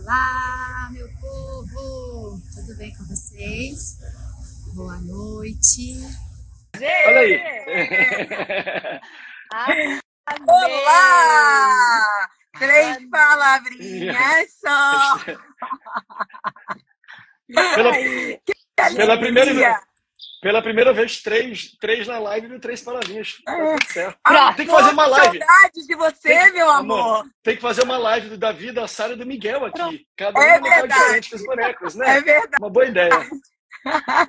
Olá, meu povo! Tudo bem com vocês? Boa noite. Olha aí! Olá! Três palavrinhas só! Pela primeira vez, três na live do Três Palavrinhas. Tá tudo certo. Tem que Amor, fazer uma live. saudade de você, meu amor. Tem que fazer uma live do Davi, da Sara e do Miguel aqui. Cada É um num local verdade. diferente com os bonecos, né? É verdade. Uma boa ideia.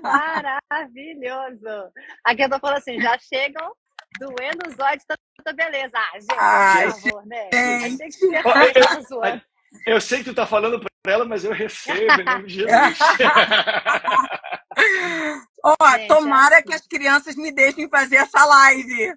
Maravilhoso! Aqui eu tô falando assim, já chegam doendo os olhos de tanta beleza. Gente, por favor, né? Eu sei que tu tá falando para ela, mas eu recebo em nome de Jesus. Gente, tomara que as crianças me deixem fazer essa live.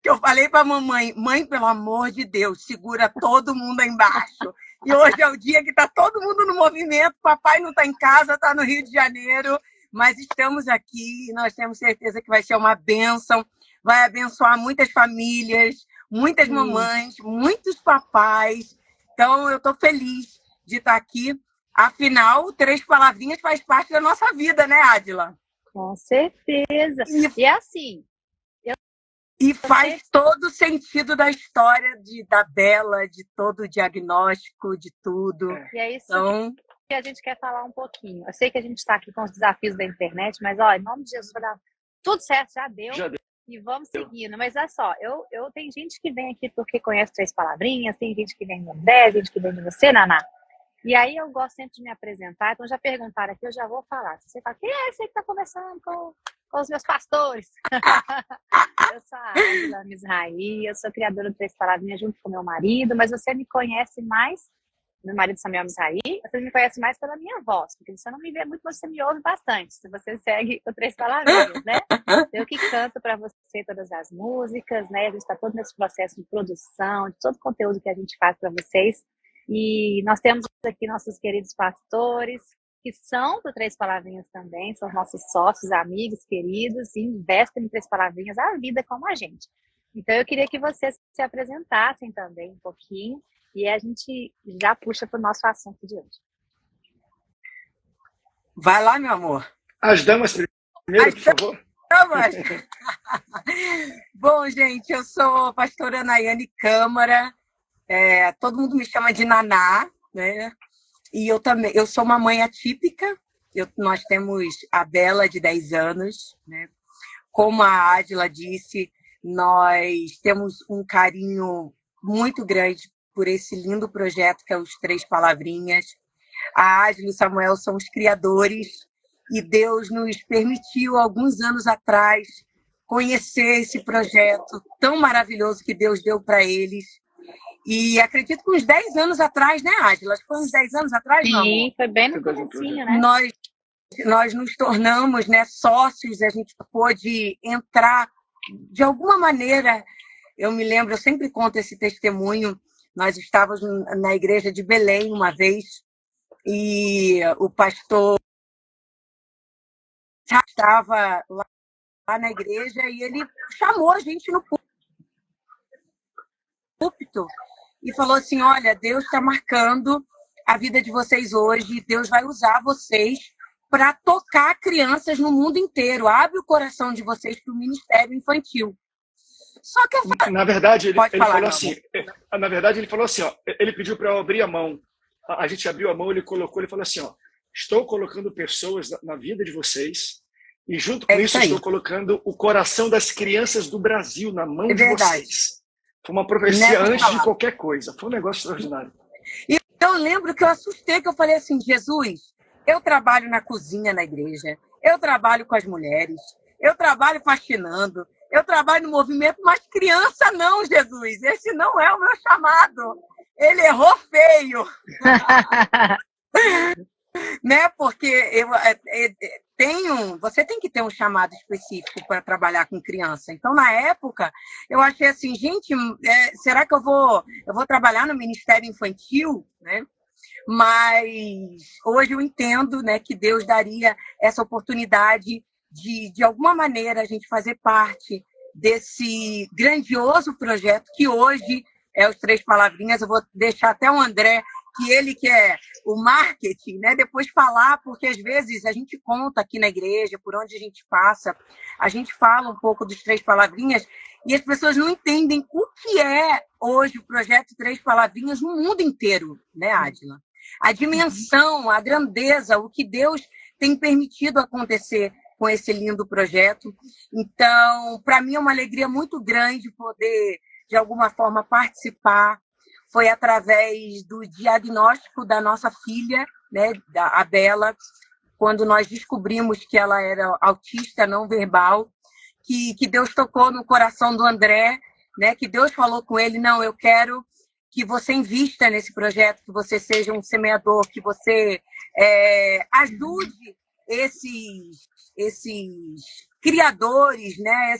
Que eu falei para a mamãe, mãe, pelo amor de Deus, segura todo mundo aí embaixo. E hoje é o dia que está todo mundo no movimento, papai não está em casa, está no Rio de Janeiro, mas estamos aqui e nós temos certeza que vai ser uma bênção, vai abençoar muitas famílias, muitas mamães, muitos papais. Então, eu estou feliz de estar aqui. Afinal, Três Palavrinhas faz parte da nossa vida, né, Adila? Com certeza. E assim... E faz todo o sentido da história da Bela, de todo o diagnóstico, de tudo. E é isso que a gente quer falar um pouquinho. Eu sei que a gente está aqui com os desafios da internet, mas, ó, em nome de Jesus, vai dar tudo certo, já deu. E vamos seguindo. Mas olha só, eu tenho gente que vem aqui porque conhece Três Palavrinhas, tem gente que vem do André, gente que vem de você, Naná. E aí eu gosto sempre de me apresentar, então já perguntaram aqui, eu já vou falar. Você fala, quem é esse que está conversando com os meus pastores? Eu sou a Adila Mizrahi, eu sou criadora do Três Palavrinhas junto com meu marido, mas você me conhece mais, meu marido Samuel Mizrahi, você me conhece mais pela minha voz, porque você não me vê muito, mas você me ouve bastante, se você segue o Três Palavrinhas, né? Eu que canto para você todas as músicas, né? A gente está todo nesse processo de produção, de todo o conteúdo que a gente faz para vocês. E nós temos aqui nossos queridos pastores, que são do Três Palavrinhas também, são nossos sócios, amigos, queridos, e investem em Três Palavrinhas a vida como a gente. Então, eu queria que vocês se apresentassem também um pouquinho, e a gente já puxa para o nosso assunto de hoje. Vai lá, meu amor. As damas primeiro, por favor. Bom, gente, eu sou a pastora Nayane Câmara, todo mundo me chama de Naná, né? E eu sou uma mãe atípica, nós temos a Bela de 10 anos, né? Como a Adila disse, nós temos um carinho muito grande por esse lindo projeto que é os Três Palavrinhas. A Adila e o Samuel são os criadores e Deus nos permitiu, alguns anos atrás, conhecer esse projeto tão maravilhoso que Deus deu para eles. E acredito que uns 10 anos atrás, né, Adila? Acho que foi uns 10 anos atrás, não? Sim, foi bem no comecinho, né? Nós nos tornamos, né, sócios, a gente pôde entrar de alguma maneira. Eu me lembro, eu sempre conto esse testemunho, nós estávamos na igreja de Belém uma vez e o pastor estava lá na igreja e ele chamou a gente no púlpito e falou assim, olha, Deus está marcando a vida de vocês hoje, Deus vai usar vocês para tocar crianças no mundo inteiro. Abre o coração de vocês para o ministério infantil. Só que na verdade, ele falou assim, ó, ele pediu para eu abrir a mão. A gente abriu a mão, ele falou assim, ó, estou colocando pessoas na vida de vocês e junto com isso estou colocando o coração das crianças do Brasil na mão de vocês. Foi uma profecia antes de qualquer coisa. Foi um negócio extraordinário. E eu lembro que eu assustei, que eu falei assim, Jesus, eu trabalho na cozinha na igreja, eu trabalho com as mulheres, eu trabalho faxinando, eu trabalho no movimento, mas criança não, Jesus. Esse não é o meu chamado. Ele errou feio. Né? Porque você tem que ter um chamado específico para trabalhar com criança. Então, na época, eu achei assim, gente, será que eu vou trabalhar no Ministério Infantil? Né? Mas hoje eu entendo, né, que Deus daria essa oportunidade de alguma maneira, a gente fazer parte desse grandioso projeto que hoje é os Três Palavrinhas. Eu vou deixar até o André que ele que é o marketing, né? Depois falar, porque às vezes a gente conta aqui na igreja, por onde a gente passa, a gente fala um pouco dos Três Palavrinhas e as pessoas não entendem o que é hoje o projeto Três Palavrinhas no mundo inteiro, né, Adila? A dimensão, a grandeza, o que Deus tem permitido acontecer com esse lindo projeto. Então, para mim é uma alegria muito grande poder, de alguma forma, participar. Foi através do diagnóstico da nossa filha, né, a Bela, quando nós descobrimos que ela era autista não verbal, que Deus tocou no coração do André, né, que Deus falou com ele, não, eu quero que você invista nesse projeto, que você seja um semeador, que você ajude esses criadores, né?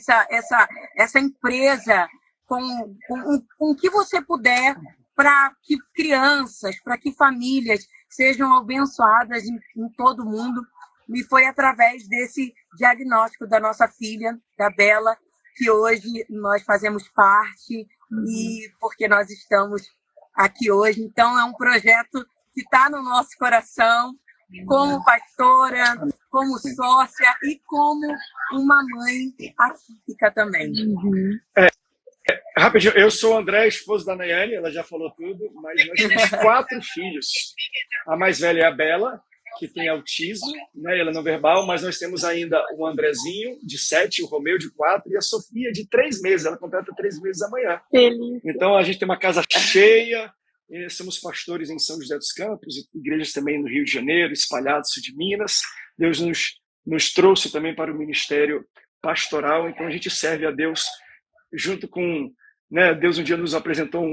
essa empresa com o que você puder para que crianças, para que famílias sejam abençoadas em todo o mundo. E foi através desse diagnóstico da nossa filha, da Bela, que hoje nós fazemos parte e porque nós estamos aqui hoje. Então, é um projeto que está no nosso coração, como pastora, como sócia e como uma mãe atípica também. Rapidinho, eu sou o André, esposo da Nayane, ela já falou tudo, mas nós temos 4 filhos. A mais velha é a Bela, que tem autismo, né? Ela é não verbal, mas nós temos ainda o Andrezinho, de 7, o Romeu, de 4, e a Sofia, de 3 meses. Ela completa 3 meses amanhã. Feliz. Então, a gente tem uma casa cheia, somos pastores em São José dos Campos, igrejas também no Rio de Janeiro, espalhados sul de Minas. Deus nos trouxe também para o ministério pastoral, então a gente serve a Deus junto com... Né, Deus um dia nos apresentou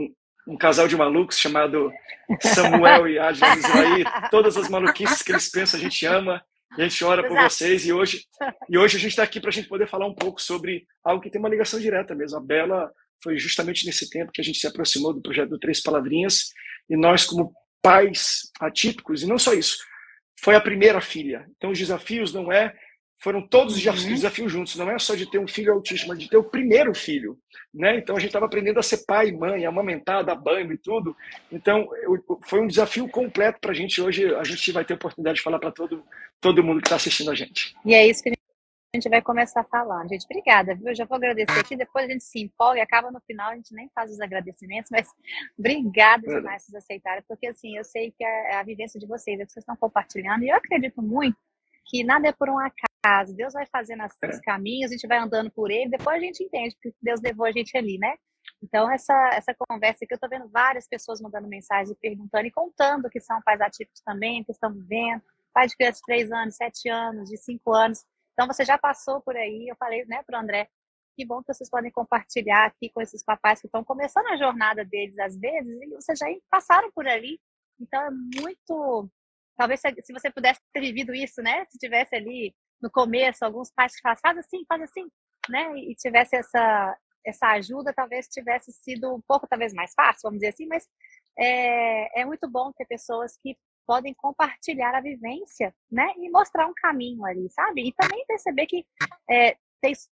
um casal de malucos chamado Samuel e Adila Israí. Todas as maluquices que eles pensam a gente ama, e a gente ora por vocês. E hoje a gente está aqui para a gente poder falar um pouco sobre algo que tem uma ligação direta mesmo. A Bela foi justamente nesse tempo que a gente se aproximou do projeto do Três Palavrinhas, e nós, como pais atípicos, e não só isso, foi a primeira filha. Então os desafios foram todos os desafios juntos, não é só de ter um filho autista, mas de ter o primeiro filho, né? Então a gente estava aprendendo a ser pai e mãe, a amamentar, dar banho e tudo. Então foi um desafio completo para a gente. Hoje a gente vai ter a oportunidade de falar para todo mundo que está assistindo a gente. E é isso que a gente vai começar falando. Gente, obrigada, viu? Eu já vou agradecer aqui, depois a gente se empolga e acaba no final, a gente nem faz os agradecimentos, mas obrigada demais por vocês aceitarem, porque assim, eu sei que é a vivência de vocês, é que vocês estão compartilhando, e eu acredito muito que nada é por um acaso. Deus vai fazendo os caminhos, a gente vai andando por ele, depois a gente entende que Deus levou a gente ali, né? Então, essa conversa aqui, eu tô vendo várias pessoas mandando mensagem, perguntando e contando que são pais atípicos também, que estão vivendo, pai de criança de 3 anos, 7 anos, de 5 anos. Então, você já passou por aí, eu falei, né, pro André, que bom que vocês podem compartilhar aqui com esses papais que estão começando a jornada deles, às vezes, e vocês já passaram por ali. Então, é muito... Talvez se você pudesse ter vivido isso, né? Se tivesse ali no começo alguns pais que falam, faz assim, né? E tivesse essa ajuda, talvez tivesse sido um pouco, talvez, mais fácil, vamos dizer assim, mas é muito bom ter pessoas que podem compartilhar a vivência, né? E mostrar um caminho ali, sabe? E também perceber que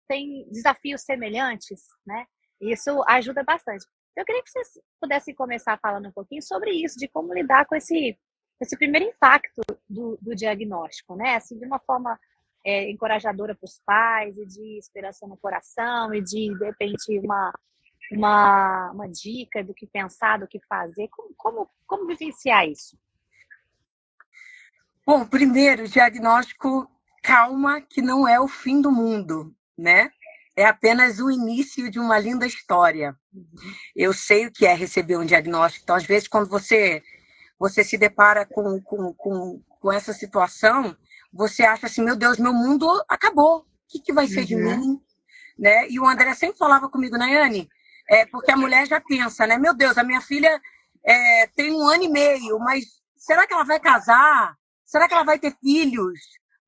tem desafios semelhantes, né? Isso ajuda bastante. Eu queria que vocês pudessem começar falando um pouquinho sobre isso, de como lidar com esse primeiro impacto do diagnóstico, né? Assim, de uma forma encorajadora para os pais e de esperança no coração e de repente, uma dica do que pensar, do que fazer. Como vivenciar isso? Bom, primeiro, diagnóstico, calma, que não é o fim do mundo, né? É apenas o início de uma linda história. Eu sei o que é receber um diagnóstico. Então, às vezes, quando você se depara com essa situação, você acha assim, meu Deus, meu mundo acabou. O que vai ser de mim? Né? E o André sempre falava comigo, Nayane, porque a mulher já pensa, né? Meu Deus, a minha filha tem 1 ano e meio, mas será que ela vai casar? Será que ela vai ter filhos?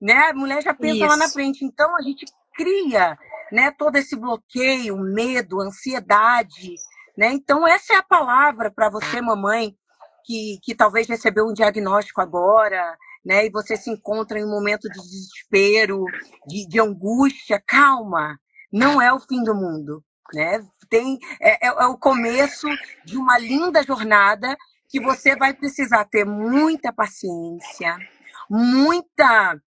Né? A mulher já pensa lá na frente. Então, a gente cria, né, todo esse bloqueio, medo, ansiedade. Né? Então, essa é a palavra para você, mamãe, que talvez recebeu um diagnóstico agora, né? E você se encontra em um momento de desespero, de angústia. Calma, não é o fim do mundo, né? É o começo de uma linda jornada que você vai precisar ter muita paciência, muita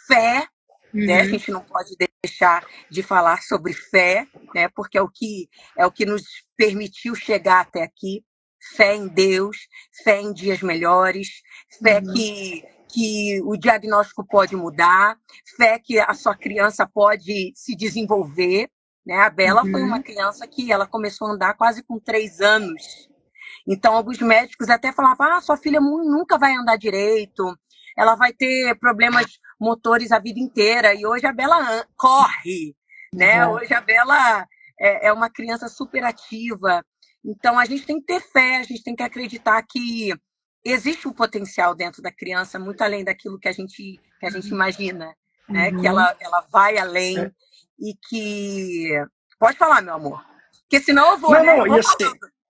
fé, né? A gente não pode deixar de falar sobre fé, né? Porque é o que nos permitiu chegar até aqui. Fé em Deus, fé em dias melhores, fé que o diagnóstico pode mudar, fé que a sua criança pode se desenvolver, né? A Bela foi uma criança que ela começou a andar quase com 3 anos. Então, alguns médicos até falavam, sua filha nunca vai andar direito, ela vai ter problemas motores a vida inteira. E hoje a Bela corre, né? Hoje a Bela é uma criança super ativa. Então, a gente tem que ter fé, a gente tem que acreditar que existe um potencial dentro da criança, muito além daquilo que a gente imagina, né? Que ela vai além e que... Pode falar, meu amor. Porque senão eu vou, né?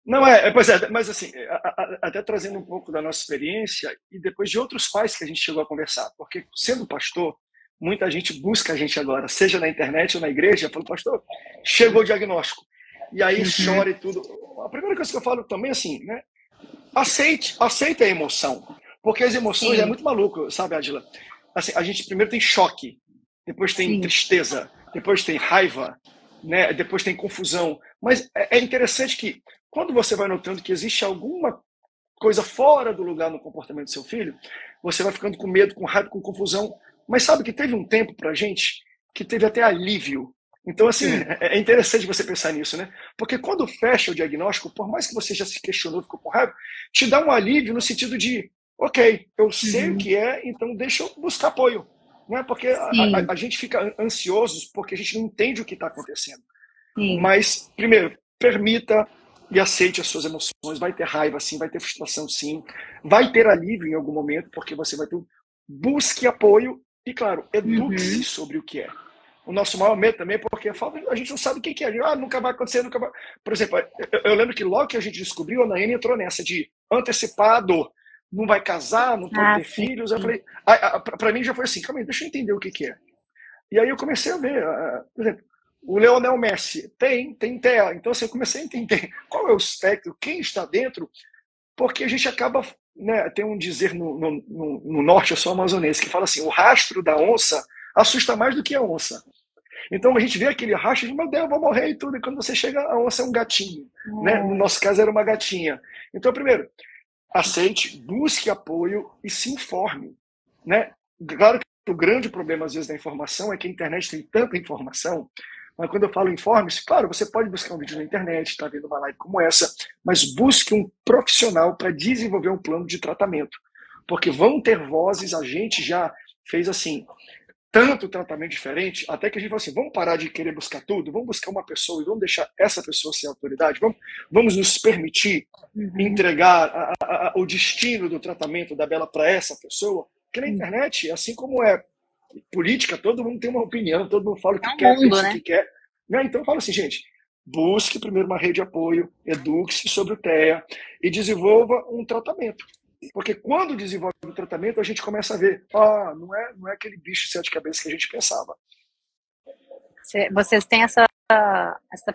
Não, e assim, pois é, mas assim, até trazendo um pouco da nossa experiência e depois de outros pais que a gente chegou a conversar, porque sendo pastor, muita gente busca a gente agora, seja na internet ou na igreja, fala, pastor, chegou o diagnóstico. E aí chora e tudo. A primeira coisa que eu falo também, assim, né? Aceita a emoção. Porque as emoções é muito maluco, sabe, Adila? Assim, a gente primeiro tem choque, depois tem tristeza, depois tem raiva, né? Depois tem confusão. Mas é interessante que quando você vai notando que existe alguma coisa fora do lugar no comportamento do seu filho, você vai ficando com medo, com raiva, com confusão. Mas sabe que teve um tempo pra gente que teve até alívio. Então, assim, é interessante você pensar nisso, né? Porque quando fecha o diagnóstico, por mais que você já se questionou, ficou com raiva, te dá um alívio no sentido de, ok, eu sei o que é, então deixa eu buscar apoio. Né? Porque a gente fica ansioso porque a gente não entende o que está acontecendo. Mas, primeiro, permita e aceite as suas emoções. Vai ter raiva, sim, vai ter frustração, sim. Vai ter alívio em algum momento, porque você vai ter... Busque apoio e, claro, eduque-se sobre o que é. O nosso maior medo também é porque a gente não sabe o que é. Nunca vai acontecer, nunca vai... Por exemplo, eu lembro que logo que a gente descobriu, a Nayane entrou nessa de antecipar a dor. Não vai casar, não pode ter filhos. Eu falei, para mim já foi assim, calma aí, deixa eu entender o que é. E aí eu comecei a ver, por exemplo, o Lionel Messi tem TEA. Então, assim, eu comecei a entender qual é o espectro, quem está dentro, porque a gente acaba... Né, tem um dizer no norte, eu sou amazonense, que fala assim, o rastro da onça assusta mais do que a onça. Então a gente vê aquele rastro e diz, meu Deus, eu vou morrer e tudo. E quando você chega, a onça é um gatinho. Né? No nosso caso, era uma gatinha. Então, primeiro, aceite, busque apoio e se informe. Né? Claro que o grande problema, às vezes, da informação é que a internet tem tanta informação, mas quando eu falo informe-se, claro, você pode buscar um vídeo na internet, está vendo uma live como essa, mas busque um profissional para desenvolver um plano de tratamento. Porque vão ter vozes, a gente já fez assim, tanto tratamento diferente, até que a gente falou assim, vamos parar de querer buscar tudo, vamos buscar uma pessoa e vamos deixar essa pessoa ser autoridade, vamos nos permitir entregar o destino do tratamento da Bela para essa pessoa, porque na internet, assim como é política, todo mundo tem uma opinião, todo mundo fala o que quer, pensa o que quer. Né? Então eu falo assim, gente, busque primeiro uma rede de apoio, eduque-se sobre o TEA e desenvolva um tratamento. Porque quando desenvolve o tratamento, a gente começa a ver, não é aquele bicho de 7 cabeças que a gente pensava. Vocês têm essa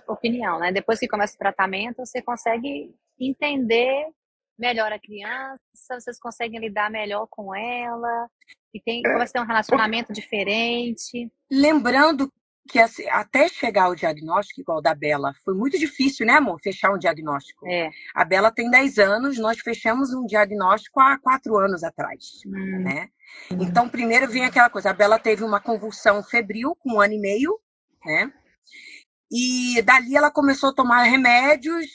opinião, né? Depois que começa o tratamento, você consegue entender melhor a criança, vocês conseguem lidar melhor com ela, e começa a ter um relacionamento diferente. Lembrando que até chegar ao diagnóstico, igual da Bela, foi muito difícil, né, amor? Fechar um diagnóstico. A Bela tem 10 anos, nós fechamos um diagnóstico há 4 anos atrás, né? Então, primeiro vem aquela coisa, a Bela teve uma convulsão febril com 1 ano e meio, né? E dali ela começou a tomar remédios,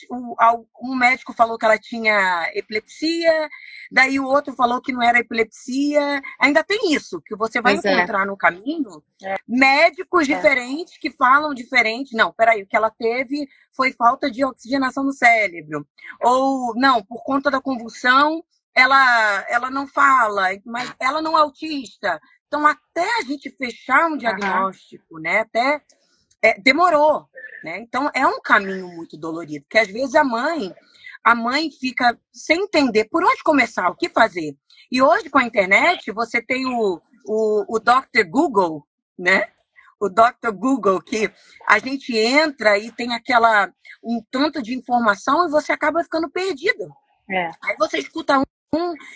um médico falou que ela tinha epilepsia, daí o outro falou que não era epilepsia. Ainda tem isso, que você vai encontrar no caminho médicos diferentes que falam diferente. Não, peraí, o que ela teve foi falta de oxigenação no cérebro. Ou, não, por conta da convulsão, ela não fala, mas ela não é autista. Então, até a gente fechar um diagnóstico, né, até... demorou, né? Então é um caminho muito dolorido, porque às vezes a mãe fica sem entender por onde começar, o que fazer. E hoje com a internet você tem o Dr. Google, né? O Dr. Google, que a gente entra e tem um tanto de informação e você acaba ficando perdido. Aí você escuta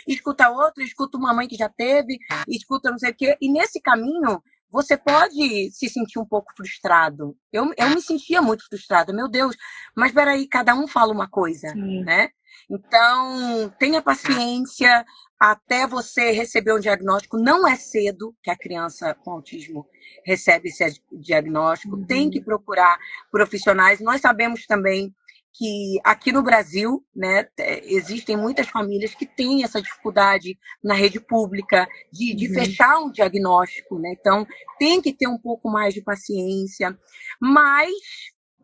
escuta outro, escuta uma mãe que já teve, escuta não sei o quê. E nesse caminho, você pode se sentir um pouco frustrado. Eu me sentia muito frustrada, meu Deus. Mas peraí, cada um fala uma coisa, né? Então, tenha paciência até você receber um diagnóstico. Não é cedo que a criança com autismo recebe esse diagnóstico. Tem que procurar profissionais. Nós sabemos também que aqui no Brasil, né, existem muitas famílias que têm essa dificuldade na rede pública de fechar um diagnóstico, né? Então, tem que ter um pouco mais de paciência, mas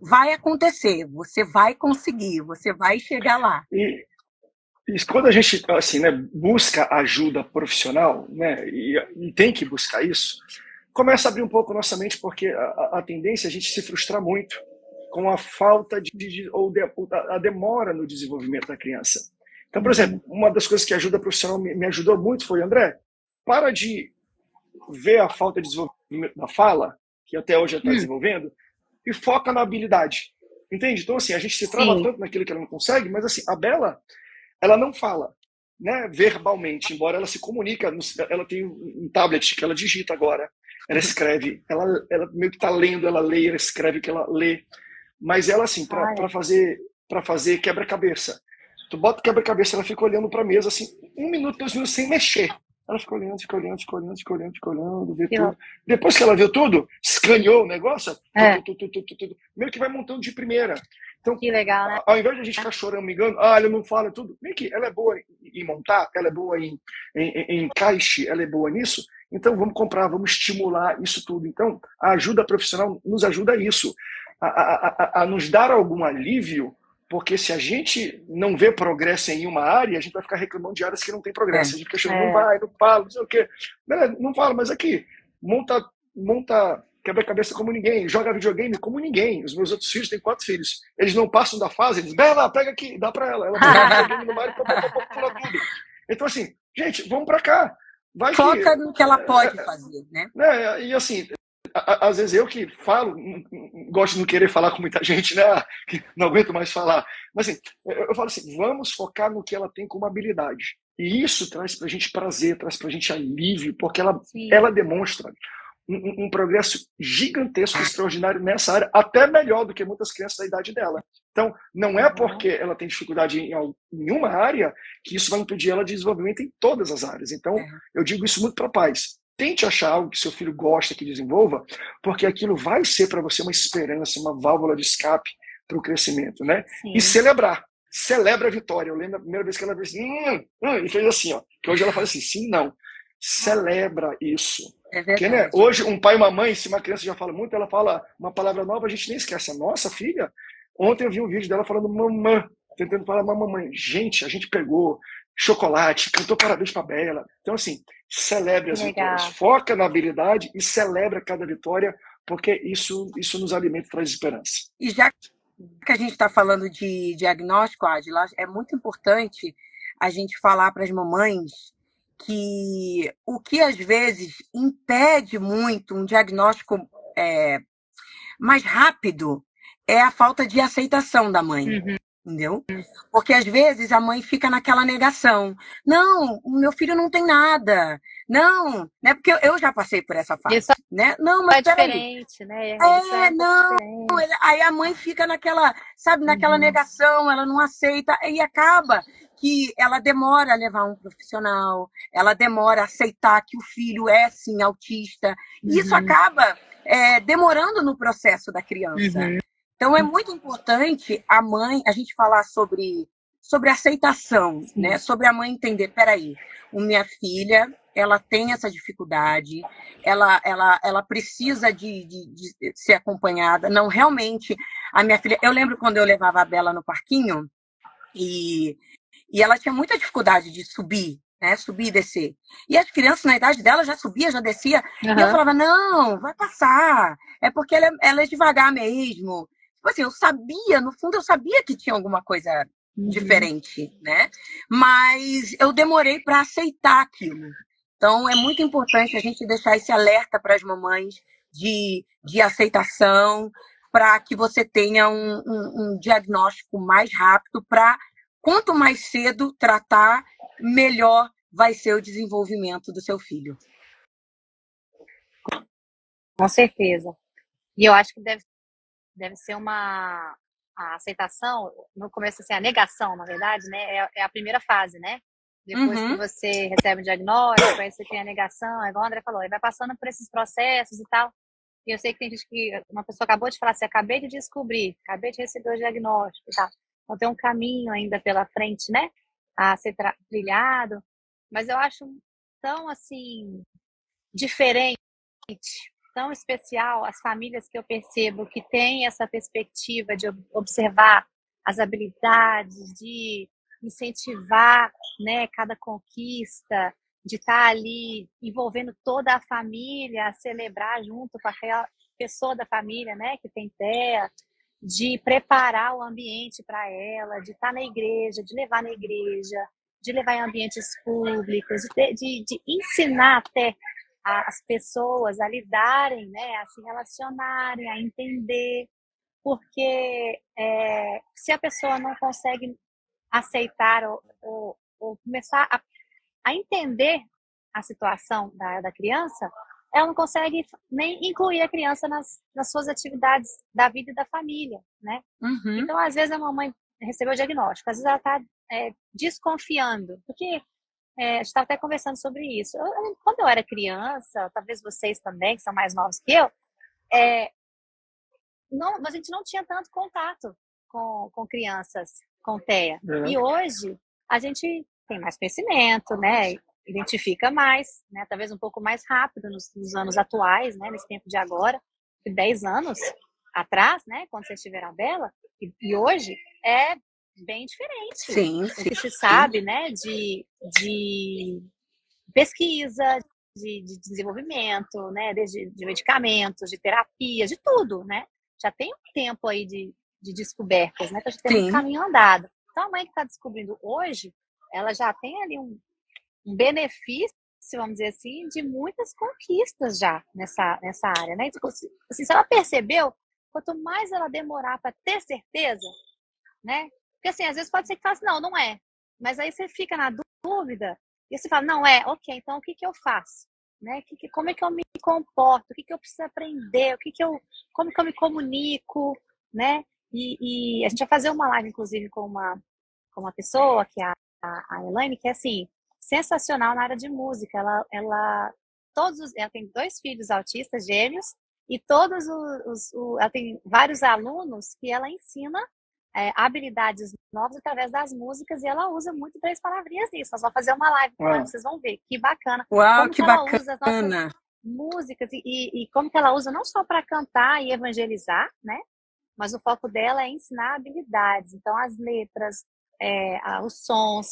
vai acontecer, você vai conseguir, você vai chegar lá. E quando a gente assim, né, busca ajuda profissional, né, e tem que buscar isso, começa a abrir um pouco nossa mente, porque a tendência é a gente se frustrar muito com a falta ou a demora no desenvolvimento da criança. Então, por exemplo, uma das coisas que ajuda profissional me ajudou muito foi, André, para de ver a falta de desenvolvimento da fala, que até hoje está desenvolvendo, e foca na habilidade. Entende? Então, assim, a gente se trava tanto naquilo que ela não consegue, mas assim, a Bela, ela não fala, né, verbalmente, embora ela se comunica, ela tem um tablet que ela digita agora, ela escreve, ela meio que está lendo, ela lê, ela escreve o que ela lê. Mas ela, assim, para fazer quebra-cabeça. Tu bota o quebra-cabeça, ela fica olhando para a mesa, assim, 1 minuto, 2 minutos, sem mexer. Ela fica olhando, vê tudo. Depois que ela viu tudo, escaneou o negócio, meio que vai montando de primeira. Então, que legal, né? Ao invés de a gente ficar chorando, me engano, ela não fala tudo, meio que ela é boa em montar, ela é boa em encaixe, ela é boa nisso, então vamos comprar, vamos estimular isso tudo. Então, a ajuda profissional nos ajuda a isso. A nos dar algum alívio, porque se a gente não vê progresso em uma área, a gente vai ficar reclamando de áreas que não tem progresso. A gente fica achando, não vai, não fala, não sei o quê. Não fala, mas aqui, monta quebra-cabeça como ninguém, joga videogame como ninguém. Os meus outros filhos têm 4 filhos. Eles não passam da fase, eles, Bela, pega aqui, dá pra ela. Ela pega o videogame no mar e pula tudo. Então, assim, gente, vamos pra cá. Foca no que ela pode fazer, né? E assim, às vezes eu que falo, gosto de não querer falar com muita gente, né? Que não aguento mais falar. Mas assim, eu falo assim, vamos focar no que ela tem como habilidade. E isso traz pra gente prazer, traz pra gente alívio, porque ela demonstra um progresso gigantesco, extraordinário nessa área, até melhor do que muitas crianças da idade dela. Então, não é porque ela tem dificuldade em uma área que isso vai impedir ela de desenvolvimento em todas as áreas. Então, eu digo isso muito para pais. Tente achar algo que seu filho gosta, que desenvolva, porque aquilo vai ser para você uma esperança, uma válvula de escape para o crescimento, né? Sim. E celebrar. Celebra a vitória. Eu lembro da primeira vez que ela fez assim, e fez assim, ó. Que hoje ela fala assim, sim, não. Celebra isso. Porque, né, hoje, um pai e uma mãe, se uma criança já fala muito, ela fala uma palavra nova, a gente nem esquece. A nossa filha, ontem eu vi um vídeo dela falando mamã, tentando falar mamãe. Gente, a gente pegou chocolate, cantou parabéns para Bela. Então, assim, celebre as vitórias. Foca na habilidade e celebra cada vitória, porque isso nos alimenta e traz esperança. E já que a gente está falando de diagnóstico, Adila, é muito importante a gente falar para as mamães que o que às vezes impede muito um diagnóstico mais rápido é a falta de aceitação da mãe. Entendeu? Porque às vezes a mãe fica naquela negação. Não, o meu filho não tem nada. Não, né? Porque eu já passei por essa fase. Isso, né? Não, mas diferente, né? Não. Diferente. Aí a mãe fica naquela, sabe, naquela negação, ela não aceita e acaba que ela demora a levar um profissional, ela demora a aceitar que o filho é sim autista. E isso acaba demorando no processo da criança. Então, é muito importante a gente falar sobre aceitação, né? Sobre a mãe entender, peraí, minha filha, ela tem essa dificuldade, ela precisa de ser acompanhada. Não, realmente, a minha filha... Eu lembro quando eu levava a Bela no parquinho e ela tinha muita dificuldade de subir, né? Subir e descer. E as crianças, na idade dela, já subia, já descia. E eu falava, não, vai passar. É porque ela é devagar mesmo. Tipo assim, eu sabia, no fundo, eu sabia que tinha alguma coisa diferente, né? Mas eu demorei para aceitar aquilo. Então, é muito importante a gente deixar esse alerta para as mamães de aceitação, para que você tenha um diagnóstico mais rápido para quanto mais cedo tratar, melhor vai ser o desenvolvimento do seu filho. Com certeza. E eu acho que deve ser a aceitação, no começo, assim, a negação, na verdade, né? É a primeira fase, né? Depois que você recebe o diagnóstico, aí você tem a negação, igual o André falou, ele vai passando por esses processos e tal. E eu sei que tem gente que, uma pessoa acabou de falar assim, acabei de descobrir, acabei de receber o diagnóstico e tal. Então tem um caminho ainda pela frente, né? A ser trilhado. Mas eu acho tão, assim, diferente, tão especial as famílias que eu percebo que têm essa perspectiva de observar as habilidades, de incentivar, né, cada conquista, de estar ali envolvendo toda a família a celebrar junto com aquela pessoa da família, né, que tem TEA, de preparar o ambiente para ela, de estar na igreja, de levar na igreja, de levar em ambientes públicos, de ensinar até as pessoas a lidarem, né, a se relacionarem, a entender, porque se a pessoa não consegue aceitar ou começar a entender a situação da criança, ela não consegue nem incluir a criança nas suas atividades da vida e da família, né? Então, às vezes, a mamãe recebeu o diagnóstico, às vezes ela está desconfiando, porque a gente estava até conversando sobre isso. Quando eu era criança, talvez vocês também, que são mais novos que eu, a gente não tinha tanto contato com crianças com TEA. E hoje, a gente tem mais conhecimento, né? Identifica mais, né? Talvez um pouco mais rápido nos anos atuais, né? Nesse tempo de agora, 10 anos atrás, né? Quando vocês tiveram a Bela, e hoje é bem diferente. Sim, o que se sabe, né, de pesquisa, de desenvolvimento, né, de medicamentos, de terapias, de tudo, né? Já tem um tempo aí de descobertas, né? Então, já tem um caminho andado. Então, a mãe que está descobrindo hoje, ela já tem ali um benefício, vamos dizer assim, de muitas conquistas já nessa área, né? Tipo, assim, se ela percebeu, quanto mais ela demorar para ter certeza, né? Porque assim, às vezes pode ser que fale assim, não é. Mas aí você fica na dúvida e você fala, não é, ok, então o que eu faço? Né? Como é que eu me comporto? O que eu preciso aprender? Como que eu me comunico? Né? E a gente vai fazer uma live, inclusive, com uma pessoa, que é a Elaine, que é assim, sensacional na área de música. Ela tem 2 filhos autistas, gêmeos, e todos ela tem vários alunos que ela ensina habilidades novas através das músicas, e ela usa muito 3 palavrinhas nisso. Nós vamos fazer uma live com ela, vocês vão ver, que bacana. Uau, como que ela bacana. usa as nossas músicas e como que ela usa não só para cantar e evangelizar, né? Mas o foco dela é ensinar habilidades. Então, as letras, os sons,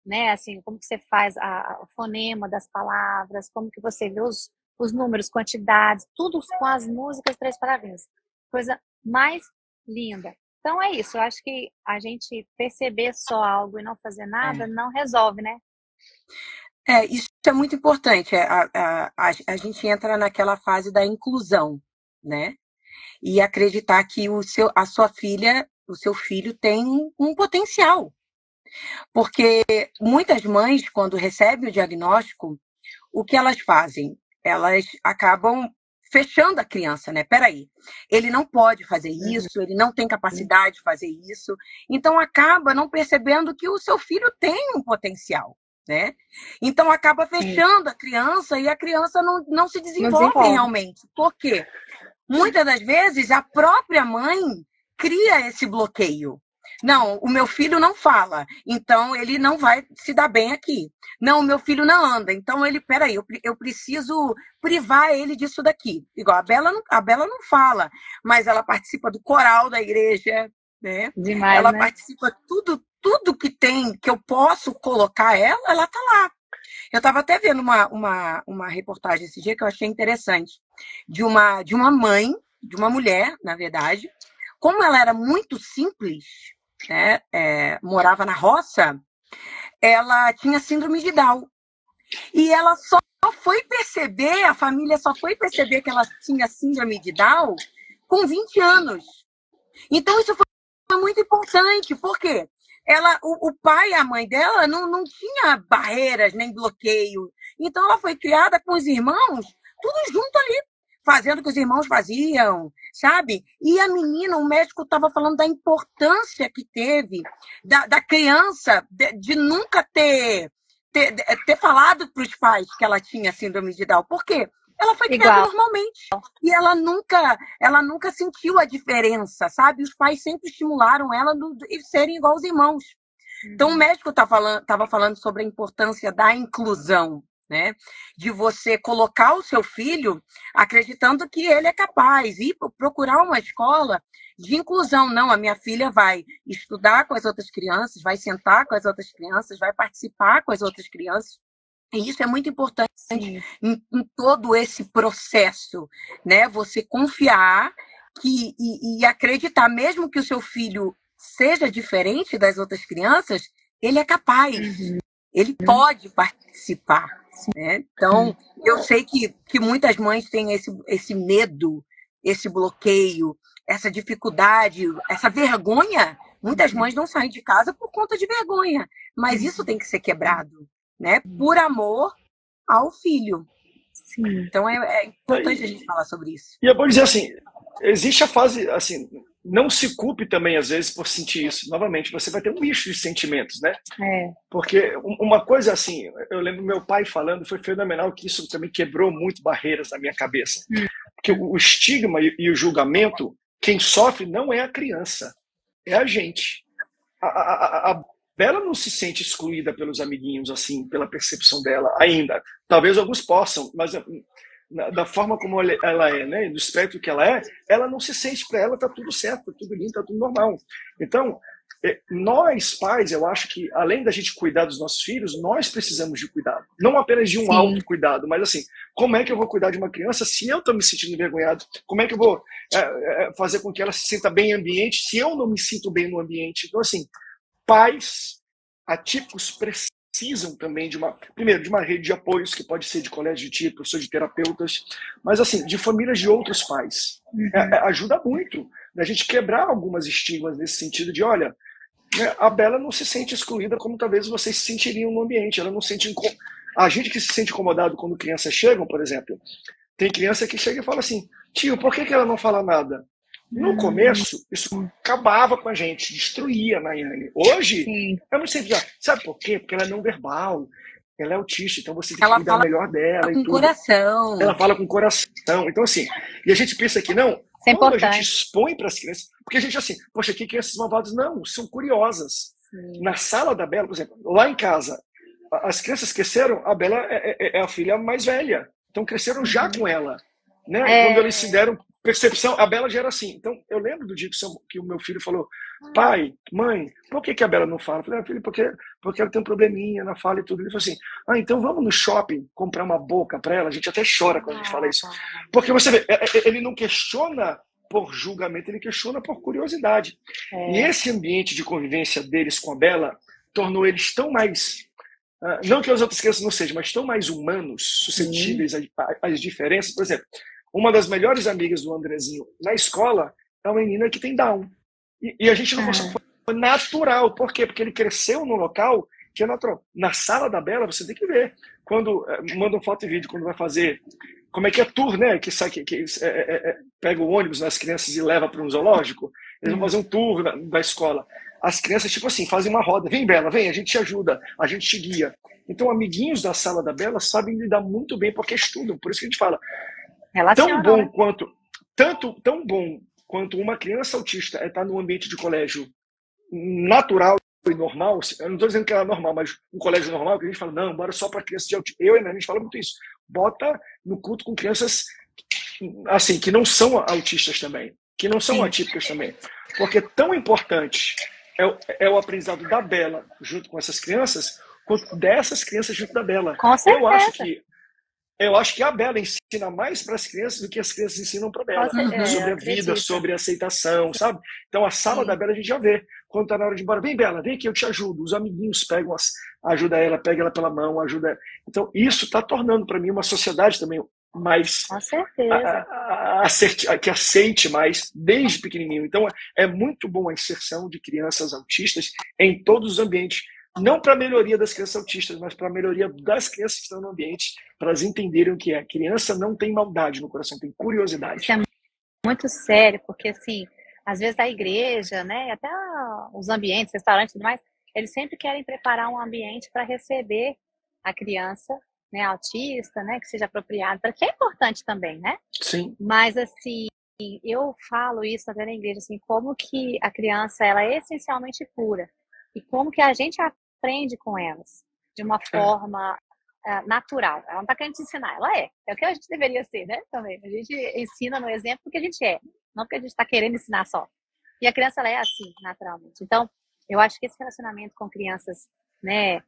né? Assim, como que você faz o fonema das palavras, como que você vê os números, quantidades, tudo com as músicas 3 palavrinhas. Coisa mais linda. Então é isso, eu acho que a gente perceber só algo e não fazer nada não resolve, né? Isso é muito importante. A gente entra naquela fase da inclusão, né? E acreditar que a sua filha, o seu filho tem um potencial. Porque muitas mães, quando recebem o diagnóstico, o que elas fazem? Elas acabam fechando a criança, né? Peraí, ele não pode fazer isso, ele não tem capacidade de fazer isso. Então, acaba não percebendo que o seu filho tem um potencial, né? Então, acaba fechando a criança e a criança não se desenvolve realmente. Por quê? Muitas das vezes, a própria mãe cria esse bloqueio. Não, o meu filho não fala, então ele não vai se dar bem aqui. Não, o meu filho não anda, então peraí, eu preciso privar ele disso daqui. Igual a Bela não fala, mas ela participa do coral da igreja, né? Demais, ela né? participa tudo que tem, que eu posso colocar ela tá lá. Eu estava até vendo uma reportagem esse dia que eu achei interessante, de uma mãe, de uma mulher, na verdade, como ela era muito simples, né, morava na roça, ela tinha síndrome de Down. E ela só foi perceber, a família só foi perceber que ela tinha síndrome de Down com 20 anos. Então, isso foi muito importante. Por quê? o pai e a mãe dela não tinha barreiras nem bloqueio. Então ela foi criada com os irmãos, tudo junto ali, fazendo o que os irmãos faziam, sabe? E a menina, o médico estava falando da importância que teve da criança de nunca ter falado para os pais que ela tinha síndrome de Down. Por quê? Ela foi criada normalmente e ela nunca sentiu a diferença, sabe? Os pais sempre estimularam ela de serem igual aos irmãos. Então, o médico estava falando sobre a importância da inclusão, né? De você colocar o seu filho acreditando que ele é capaz e procurar uma escola de inclusão. Não, a minha filha vai estudar com as outras crianças, vai sentar com as outras crianças, vai participar com as outras crianças. E isso é muito importante em todo esse processo, né? Você confiar e acreditar, mesmo que o seu filho seja diferente das outras crianças, ele é capaz, ele pode participar, né? Então, eu sei que muitas mães têm esse medo, esse bloqueio, essa dificuldade, essa vergonha. Muitas mães não saem de casa por conta de vergonha, mas isso tem que ser quebrado, né? Por amor ao filho. Sim. Então é importante a gente falar sobre isso. E eu vou dizer assim, existe a fase, assim, não se culpe também às vezes por sentir isso. Novamente, você vai ter um misto de sentimentos, né? Porque uma coisa assim, eu lembro meu pai falando, foi fenomenal, que isso também quebrou muito barreiras na minha cabeça. Porque o estigma e o julgamento, quem sofre não é a criança, é a gente. A Bela não se sente excluída pelos amiguinhos, assim, pela percepção dela ainda. Talvez alguns possam, mas da forma como ela é, né, do espectro que ela não se sente, para ela tá tudo certo, tá tudo lindo, tá tudo normal. Então, nós pais, eu acho que além da gente cuidar dos nossos filhos, nós precisamos de cuidado. Não apenas de um autocuidado, mas assim, como é que eu vou cuidar de uma criança se eu estou me sentindo envergonhado? Como é que eu vou fazer com que ela se sinta bem no ambiente se eu não me sinto bem no ambiente? Então, assim, pais atípicos precisam também primeiro, de uma rede de apoios, que pode ser de colégio de tio, professor de terapeutas, mas assim, de famílias de outros pais. Ajuda muito a gente quebrar algumas estigmas nesse sentido de, olha, a Bela não se sente excluída como talvez vocês se sentiriam no ambiente. Ela não sente a gente que se sente incomodado quando crianças chegam, por exemplo, tem criança que chega e fala assim, tio, por que ela não fala nada? No começo, isso acabava com a gente, destruía a Nayane. Hoje, é muito simples. Sabe por quê? Porque ela é não verbal, ela é autista, então você tem que cuidar melhor dela. Ela fala com coração. Ela fala com coração. Então, assim, e a gente pensa que não, quando a gente expõe para as crianças, porque a gente assim, poxa, que crianças malvadas? Não, são curiosas. Na sala da Bela, por exemplo, lá em casa, as crianças cresceram, a Bela é a filha mais velha, então cresceram já com ela. Né? Quando eles se deram percepção, a Bela já era assim. Então, eu lembro do dia que o meu filho falou, pai, mãe, por que a Bela não fala? Eu falei, filho, porque ela tem um probleminha na fala e tudo. Ele falou assim, então vamos no shopping comprar uma boca para ela. A gente até chora quando a gente fala isso. Porque você vê, ele não questiona por julgamento, ele questiona por curiosidade. E esse ambiente de convivência deles com a Bela tornou eles tão mais... não que as outras crianças não sejam, mas tão mais humanos, suscetíveis às diferenças. Por exemplo, uma das melhores amigas do Andrezinho na escola é uma menina que tem Down. E a gente não consegue. Foi natural. Por quê? Porque ele cresceu num local que é natural. Na sala da Bela, você tem que ver. Quando mandam foto e vídeo, quando vai fazer. Como é que é tour, né? Que pega o ônibus nas crianças e leva para um zoológico. Eles vão fazer um tour da escola. As crianças, tipo assim, fazem uma roda. Vem, Bela, vem, a gente te ajuda, a gente te guia. Então, amiguinhos da sala da Bela sabem lidar muito bem porque estudam. Por isso que a gente fala. Tão bom quanto uma criança autista estar num ambiente de colégio natural e normal. Eu não estou dizendo que ela é normal, mas um colégio normal, que a gente fala, não, bora só para crianças de autismo. Eu e a gente fala muito isso. Bota no culto com crianças assim, que não são autistas também, que não são atípicas também. Porque tão importante é o aprendizado da Bela junto com essas crianças, quanto dessas crianças junto da Bela. Com certeza. Eu acho que a Bela ensina mais para as crianças do que as crianças ensinam para a Bela. Sobre a vida, sobre a aceitação, sabe? Então, a sala da Bela a gente já vê. Quando está na hora de ir embora, vem, Bela, vem aqui, eu te ajudo. Os amiguinhos pegam, ajuda ela, pega ela pela mão, ajuda. Então, isso está tornando para mim uma sociedade também mais que aceite mais desde pequenininho. Então, é muito bom a inserção de crianças autistas em todos os ambientes. Não para a melhoria das crianças autistas, mas para a melhoria das crianças que estão no ambiente, para elas entenderem o que é. Criança não tem maldade no coração, tem curiosidade. Isso é muito sério, porque, assim, às vezes a igreja, né, até os ambientes, restaurantes e tudo mais, eles sempre querem preparar um ambiente para receber a criança, né, autista, né, que seja apropriado, que é importante também, né? Sim. Mas, assim, eu falo isso até na igreja, assim, como que a criança, ela é essencialmente pura. E como que a gente aprende com elas de uma forma natural. Ela não está querendo te ensinar, ela é. É o que a gente deveria ser, né? Também. A gente ensina no exemplo porque a gente é, não porque a gente está querendo ensinar só. E a criança, ela é assim, naturalmente. Então, eu acho que esse relacionamento com crianças, né,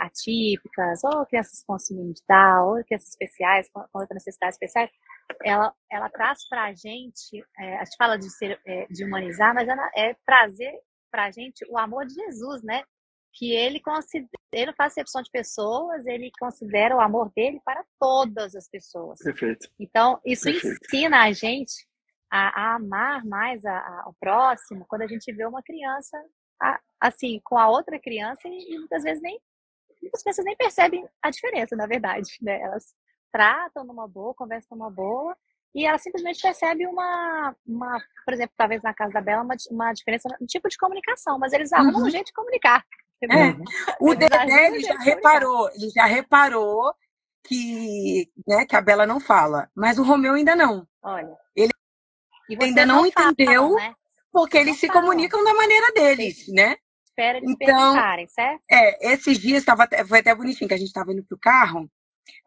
atípicas, ou crianças com síndrome de Down, ou crianças especiais, com outras necessidades especiais, ela traz para a gente fala de humanizar, mas ela é trazer para a gente o amor de Jesus, né? Que ele não faz exceção de pessoas, ele considera o amor dele para todas as pessoas. Perfeito. Então, isso ensina a gente a amar mais o próximo quando a gente vê uma criança assim, com a outra criança e muitas pessoas nem percebem a diferença, na verdade, né? Elas tratam numa boa, conversam numa boa, e ela simplesmente percebe por exemplo, talvez na casa da Bela, uma diferença no tipo de comunicação, mas eles arrumam um jeito de comunicar. O Dedé, ele já reparou que, né, que a Bela não fala, mas o Romeu ainda não. Olha, ele ainda não entendeu, falam, né? porque eles se comunicam da maneira deles, né? Espera eles perguntarem, certo? Esses dias foi até bonitinho, que a gente estava indo pro carro,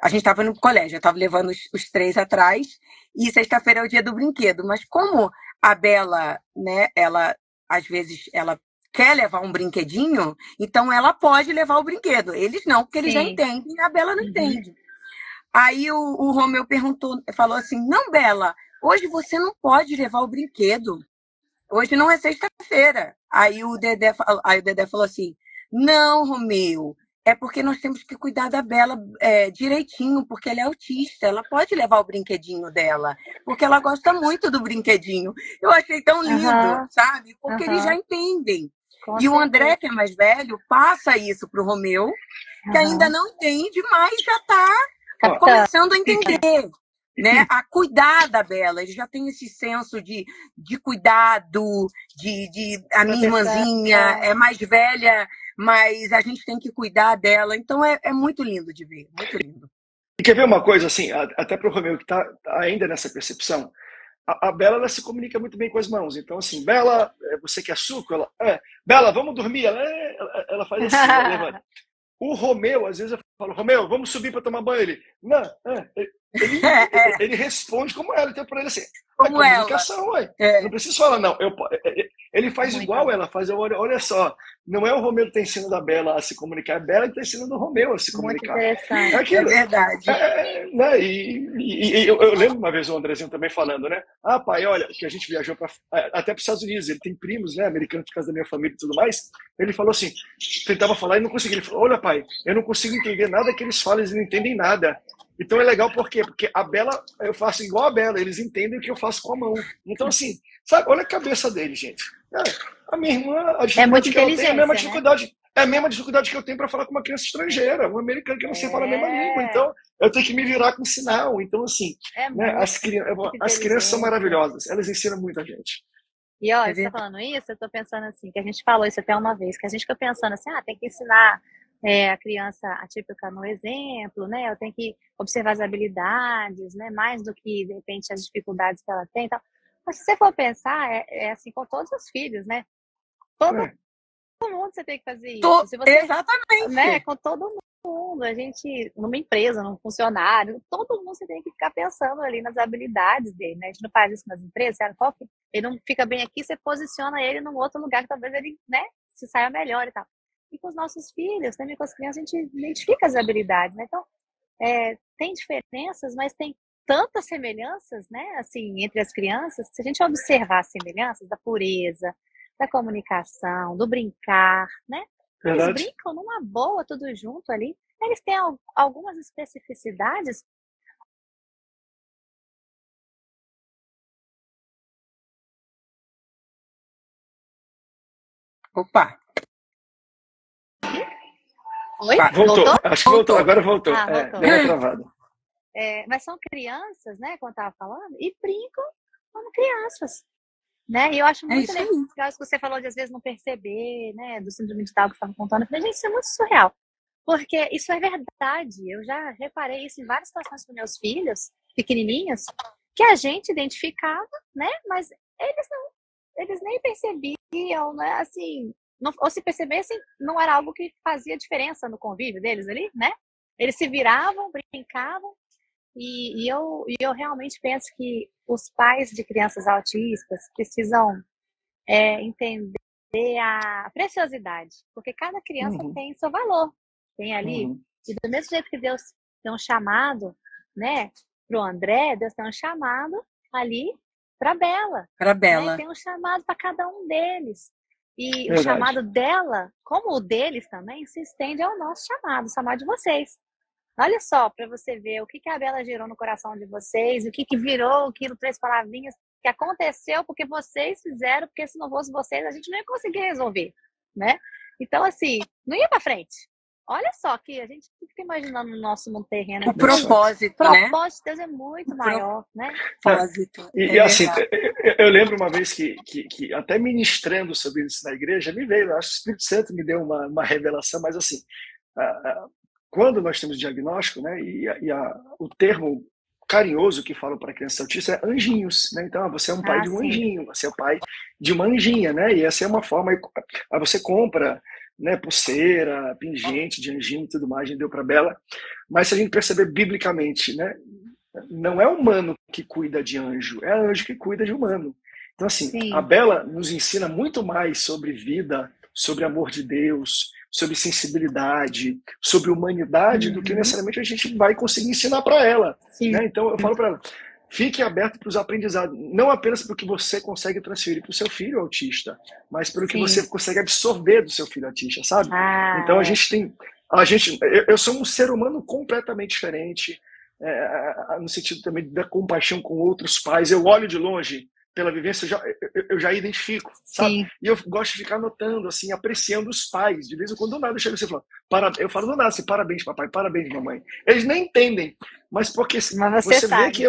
a gente estava no colégio, eu estava levando os três atrás, e sexta-feira é o dia do brinquedo. Mas como a Bela, né, ela, às vezes, ela quer levar um brinquedinho, então ela pode levar o brinquedo. Eles não, porque eles já entendem, a Bela não entende. Aí o Romeu falou assim, não, Bela, hoje você não pode levar o brinquedo. Hoje não é sexta-feira. Aí o Dedé falou assim, não, Romeu, é porque nós temos que cuidar da Bela direitinho, porque ela é autista, ela pode levar o brinquedinho dela, porque ela gosta muito do brinquedinho. Eu achei tão lindo, sabe? Porque eles já entendem. E o André, que é mais velho, passa isso pro Romeu, que ainda não entende, mas já está começando a entender. Né, a cuidar da Bela, ele já tem esse senso de cuidado, a minha irmãzinha é mais velha, mas a gente tem que cuidar dela, então é muito lindo de ver, muito lindo. E quer ver uma coisa assim, até para o Romeu que está ainda nessa percepção, a Bela ela se comunica muito bem com as mãos, então assim, Bela, você quer suco? Ela, Bela, vamos dormir? Ela faz assim, ela levanta. O Romeu, às vezes eu falo, Romeu, vamos subir para tomar banho? Ele, não, ele responde como ela, então para ele assim, como comunicação, não preciso falar não, ele faz igual ela faz, olha só, não é o Romeu que está ensinando a Bela a se comunicar, é a Bela que está ensinando o Romeu a se comunicar. É verdade. Né? E eu lembro uma vez o Andrezinho também falando, né? Pai, olha, que a gente viajou até para os Estados Unidos, ele tem primos, né, americanos por causa da minha família e tudo mais, ele falou assim, tentava falar e não conseguia, ele falou, olha pai, eu não consigo entender nada que eles falam, eles não entendem nada. Então é legal por quê? Porque a Bela, eu faço igual a Bela, eles entendem o que eu faço com a mão. Então assim, sabe, olha a cabeça dele, gente. A minha irmã, a dificuldade que ela tem é a mesma dificuldade. Né? É a mesma dificuldade que eu tenho para falar com uma criança estrangeira, um americano que não sei falar a mesma língua. Então, eu tenho que me virar com sinal. Então, assim, né, as crianças são maravilhosas. Elas ensinam muito a gente. E, ó, você está falando isso, eu estou pensando assim, que a gente falou isso até uma vez, que a gente fica pensando assim, tem que ensinar a criança atípica no exemplo, né? Eu tenho que observar as habilidades, né? Mais do que, de repente, as dificuldades que ela tem. Então, mas se você for pensar, é assim com todos os filhos, né? Todo mundo você tem que fazer isso. Se você, exatamente. Né, com todo mundo, a gente, numa empresa, num funcionário, todo mundo você tem que ficar pensando ali nas habilidades dele, né? A gente não faz isso nas empresas, ele não fica bem aqui, você posiciona ele num outro lugar que talvez ele, né, se saia melhor e tal. E com os nossos filhos, também com as crianças, a gente identifica as habilidades, né? Então, tem diferenças, mas tem tantas semelhanças, né, assim, entre as crianças, se a gente observar as semelhanças da pureza, da comunicação, do brincar, né? Eles brincam numa boa, tudo junto ali. Eles têm algumas especificidades Opa! Oi? Voltou? Acho que voltou, agora voltou. Voltou. Deu uma travada. Mas são crianças, né, como eu estava falando, e brincam como crianças. Né? E eu acho muito legal isso que você falou de às vezes não perceber, né, do síndrome de Down que você estava contando. Eu falei, gente, isso é muito surreal. Porque isso é verdade. Eu já reparei isso em várias situações com meus filhos, pequenininhos, que a gente identificava, né, mas eles nem percebiam, né, assim, não, ou se percebessem, não era algo que fazia diferença no convívio deles ali, né? Eles se viravam, brincavam, e eu realmente penso que os pais de crianças autistas precisam entender a preciosidade, porque cada criança tem seu valor, tem ali, e do mesmo jeito que Deus tem um chamado, né, para o André, Deus tem um chamado ali para a Bela. Né? Tem um chamado para cada um deles. E o chamado dela, como o deles também, se estende ao nosso chamado, o chamado de vocês. Olha só, para você ver o que a Bela gerou no coração de vocês, o que virou aquilo, 3 palavrinhas, que aconteceu porque vocês fizeram, porque se não fosse vocês, a gente não ia conseguir resolver, né? Então, assim, não ia para frente. Olha só que a gente fica imaginando no nosso mundo terreno. O propósito, né? O propósito de Deus é muito maior, né? Propósito. E assim, eu lembro uma vez que até ministrando sobre isso na igreja, me veio, acho que o Espírito Santo me deu uma revelação, mas assim, quando nós temos diagnóstico, né, o termo carinhoso que falam para criança autista é anjinhos, né? Então, você é um pai de um anjinho, você é o pai de uma anjinha, né? E essa é uma forma, aí você compra, né, pulseira, pingente de anjinho e tudo mais, a gente deu para Bela. Mas se a gente perceber biblicamente, né, não é humano que cuida de anjo, é anjo que cuida de humano. Então, assim, a Bela nos ensina muito mais sobre vida, sobre amor de Deus, sobre sensibilidade, sobre humanidade, do que necessariamente a gente vai conseguir ensinar para ela. Né? Então, eu falo para ela, fique aberto para os aprendizados, não apenas para o que você consegue transferir para o seu filho autista, mas para o que você consegue absorver do seu filho autista, sabe? Então, eu sou um ser humano completamente diferente, no sentido também da compaixão com outros pais. Eu olho de longe, pela vivência, eu já identifico, sabe? E eu gosto de ficar notando, assim, apreciando os pais. De vez em quando, do nada, eu chego assim e falo, eu falo do nada assim, parabéns, papai, parabéns, mamãe. Eles nem entendem, mas porque você vê que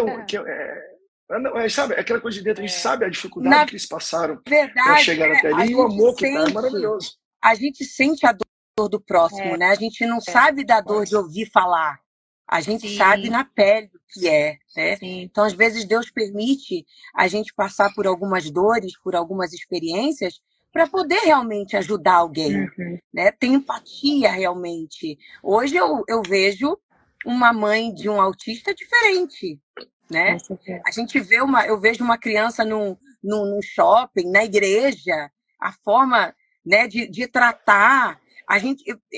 sabe, aquela coisa de dentro, a gente sabe a dificuldade que eles passaram para chegar até ali, e o amor que tá é maravilhoso. A gente sente a dor do próximo, né? A gente não sabe da dor de ouvir falar. A gente sabe na pele o que é, né? Então, às vezes, Deus permite a gente passar por algumas dores, por algumas experiências, para poder realmente ajudar alguém, né? Ter empatia realmente. Hoje eu vejo uma mãe de um autista diferente, né? A gente vê eu vejo uma criança num shopping, na igreja, a forma, né, de tratar.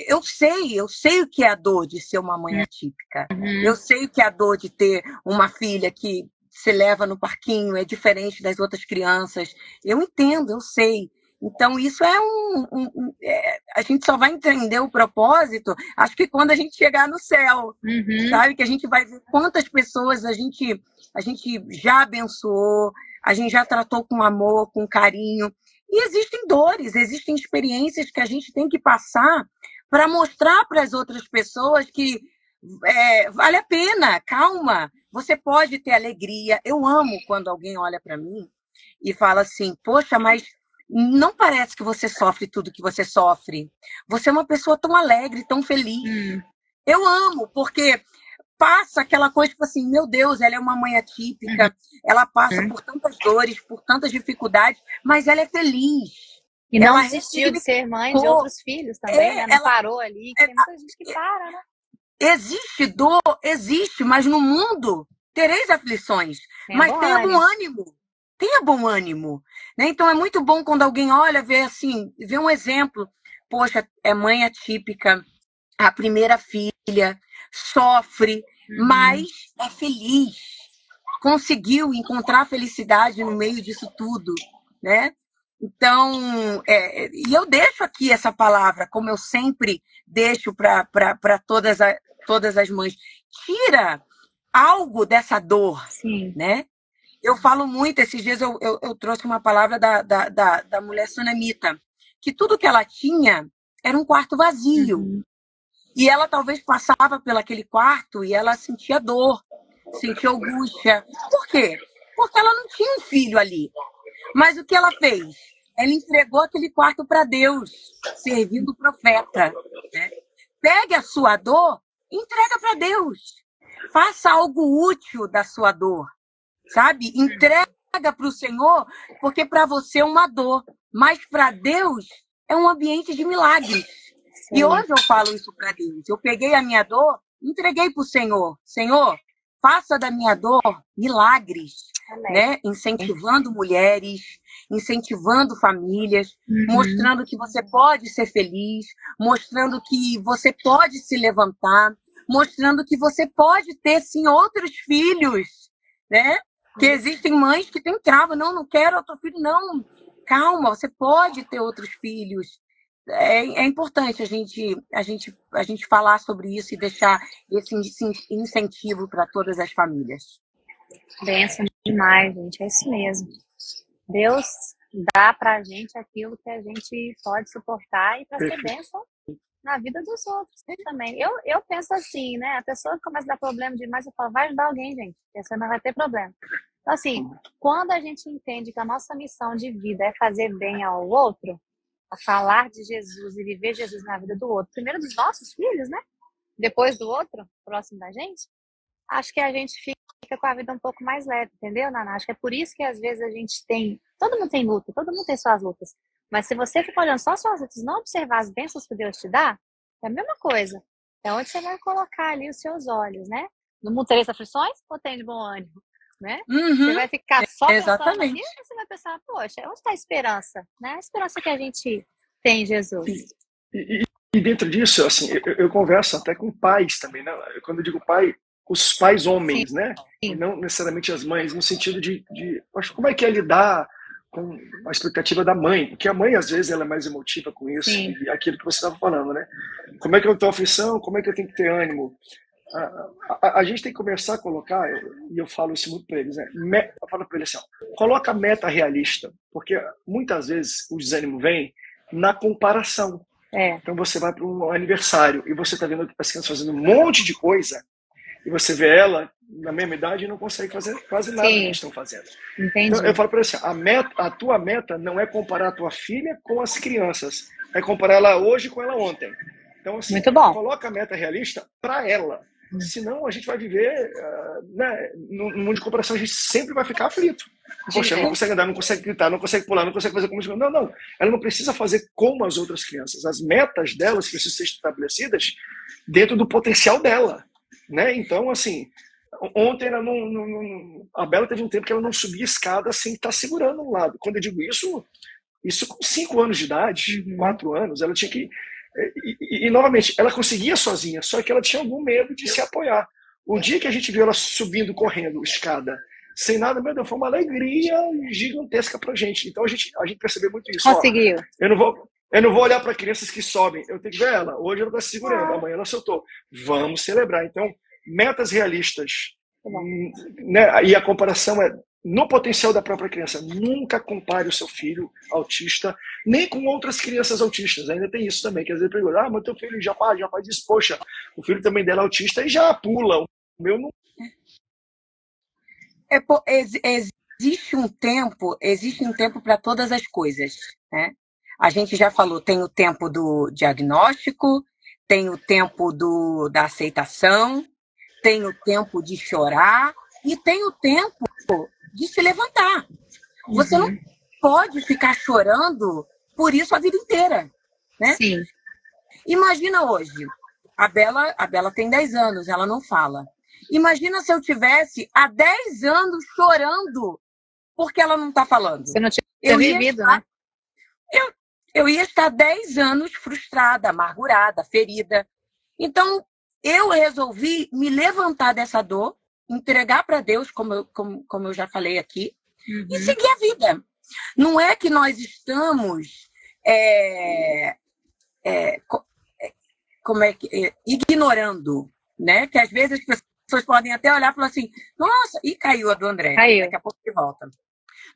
Eu sei o que é a dor de ser uma mãe atípica. Eu sei o que é a dor de ter uma filha que se leva no parquinho, é diferente das outras crianças. Eu entendo, eu sei. Então, isso a gente só vai entender o propósito, acho que quando a gente chegar no céu, sabe? Que a gente vai ver quantas pessoas a gente já abençoou, a gente já tratou com amor, com carinho. E existem dores, existem experiências que a gente tem que passar para mostrar para as outras pessoas que vale a pena, calma, você pode ter alegria. Eu amo quando alguém olha para mim e fala assim, poxa, mas não parece que você sofre tudo que você sofre. Você é uma pessoa tão alegre, tão feliz. Eu amo, porque passa aquela coisa, tipo assim, meu Deus, ela é uma mãe atípica, ela passa por tantas dores, por tantas dificuldades, mas ela é feliz. E não desistiu de ser mãe de outros filhos também, né? Não parou ali, tem muita gente que para, né? Existe dor, existe, mas no mundo tereis aflições, mas tenha bom ânimo. Tenha bom ânimo. Né? Então é muito bom quando alguém olha, vê um exemplo. Poxa, é mãe atípica, a primeira filha, sofre, mas é feliz. Conseguiu encontrar felicidade no meio disso tudo, né? Então, e eu deixo aqui essa palavra, como eu sempre deixo para todas as mães. Tira algo dessa dor, né? Eu falo muito, esses dias eu trouxe uma palavra da mulher sunamita, que tudo que ela tinha era um quarto vazio. E ela talvez passava pelaquele quarto e ela sentia dor, sentia angústia. Por quê? Porque ela não tinha um filho ali. Mas o que ela fez? Ela entregou aquele quarto para Deus, servindo o profeta. Né? Pegue a sua dor e entrega para Deus. Faça algo útil da sua dor, sabe? Entrega para o Senhor, porque para você é uma dor, mas para Deus é um ambiente de milagres. E hoje eu falo isso para Deus. Eu peguei a minha dor, entreguei para o Senhor. Senhor, faça da minha dor milagres, né? Incentivando mulheres, incentivando famílias, mostrando que você pode ser feliz, mostrando que você pode se levantar, mostrando que você pode ter, sim, outros filhos, né? Que existem mães que têm trava. Não quero outro filho, não. Calma, você pode ter outros filhos. É importante a gente falar sobre isso e deixar esse incentivo para todas as famílias. Benção demais, gente. É isso mesmo. Deus dá pra gente aquilo que a gente pode suportar e para ser bênção na vida dos outros também. Eu penso assim, né? A pessoa começa a dar problema demais, eu falo, vai ajudar alguém, gente, porque você não vai ter problema. Então, assim, quando a gente entende que a nossa missão de vida é fazer bem ao outro, a falar de Jesus e viver Jesus na vida do outro, primeiro dos nossos filhos, né? Depois do outro, próximo da gente, acho que a gente fica com a vida um pouco mais leve, entendeu, Naná? Acho que é por isso que às vezes a gente tem... Todo mundo tem luta, todo mundo tem suas lutas. Mas se você ficar olhando só suas lutas, não observar as bênçãos que Deus te dá, é a mesma coisa. É onde você vai colocar ali os seus olhos, né? No mundo tereis aflições ou tem de bom ânimo? Né? Você vai ficar só pensando aqui, e você vai pensar, poxa, onde está a esperança? Né? A esperança que a gente tem em Jesus. E dentro disso, assim, eu converso até com pais também, né? Quando eu digo pai, os pais homens, né? E não necessariamente as mães, no sentido de como é que é lidar com a expectativa da mãe, porque a mãe, às vezes, ela é mais emotiva com isso, e aquilo que você estava falando, né? Como é que eu estou aflição, como é que eu tenho que ter ânimo? A gente tem que começar a colocar, e eu falo isso muito para eles, né? Eu falo para eles assim, ó, coloca meta realista, porque muitas vezes o desânimo vem na comparação. Então você vai para um aniversário e você está vendo as crianças fazendo um monte de coisa e você vê ela na mesma idade e não consegue fazer quase nada do que estão fazendo. Entendi. Então eu falo para eles assim, a tua meta não é comparar a tua filha com as crianças, é comparar ela hoje com ela ontem. Então assim, coloca a meta realista para ela. Senão a gente vai viver né, num mundo de comparação, a gente sempre vai ficar aflito. Poxa, ela não consegue andar, não consegue gritar, não consegue pular, não consegue fazer como... Não. Ela não precisa fazer como as outras crianças. As metas delas precisam ser estabelecidas dentro do potencial dela. Né? Então, assim, ontem ela a Bela teve um tempo que ela não subia escada sem estar segurando um lado. Quando eu digo isso com 5 anos de idade, 4 anos, ela tinha que... E, novamente, ela conseguia sozinha, só que ela tinha algum medo de se apoiar. O dia que a gente viu ela subindo, correndo, escada, sem nada, meu Deus, foi uma alegria gigantesca pra gente. Então a gente percebeu muito isso. Conseguiu. Ó, eu não vou olhar para crianças que sobem, eu tenho que ver ela. Hoje ela está se segurando, amanhã ela soltou. Vamos celebrar. Então, metas realistas. Né? E a comparação é no potencial da própria criança. Nunca compare o seu filho autista, nem com outras crianças autistas. Ainda tem isso também, que às vezes pergunta, mas teu filho já faz isso. Poxa, o filho também dela é autista e já pula. O meu não. Existe um tempo para todas as coisas, né? A gente já falou, tem o tempo do diagnóstico, tem o tempo da aceitação, tem o tempo de chorar e tem o tempo de se levantar. Você não pode ficar chorando por isso a vida inteira, né? Sim. Imagina hoje, a Bela tem 10 anos, ela não fala. Imagina se eu tivesse há 10 anos chorando porque ela não está falando. Você não tinha vivido, né? Eu ia estar 10 anos frustrada, amargurada, ferida. Então, eu resolvi me levantar dessa dor, entregar para Deus, como eu já falei aqui, e seguir a vida. Não é que nós estamos ignorando, né? Que às vezes as pessoas podem até olhar e falar assim, nossa, e caiu a do André. Caiu. Daqui a pouco ele volta.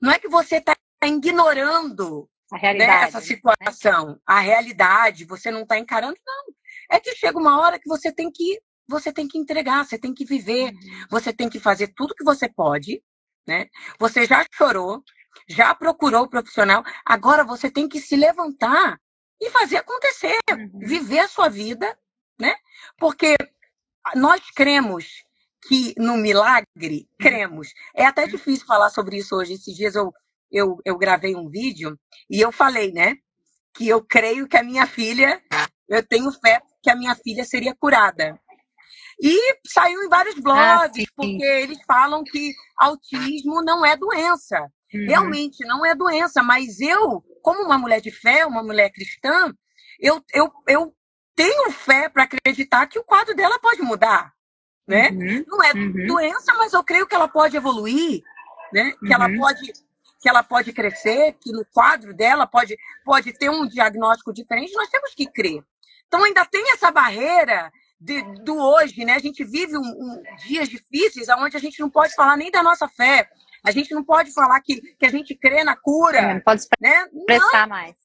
Não é que você está ignorando A né, realidade, essa né? situação, a realidade, você não está encarando, não. É que chega uma hora que você tem que entregar, você tem que viver, você tem que fazer tudo que você pode, né? Você já chorou, já procurou o profissional, agora você tem que se levantar e fazer acontecer, viver a sua vida, né? Porque nós cremos que no milagre, cremos. É até difícil falar sobre isso hoje. Esses dias eu gravei um vídeo e eu falei, né? Que eu creio que a minha filha, eu tenho fé que a minha filha seria curada. E saiu em vários blogs, porque eles falam que autismo não é doença. Realmente não é doença, mas eu, como uma mulher de fé, uma mulher cristã, eu tenho fé para acreditar que o quadro dela pode mudar, né? Não é doença, mas eu creio que ela pode evoluir, né? Que ela pode crescer, que no quadro dela pode ter um diagnóstico diferente. Nós temos que crer. Então ainda tem essa barreira do hoje, né? A gente vive dias difíceis onde a gente não pode falar nem da nossa fé. A gente não pode falar que a gente crê na cura. Não pode expressar mais.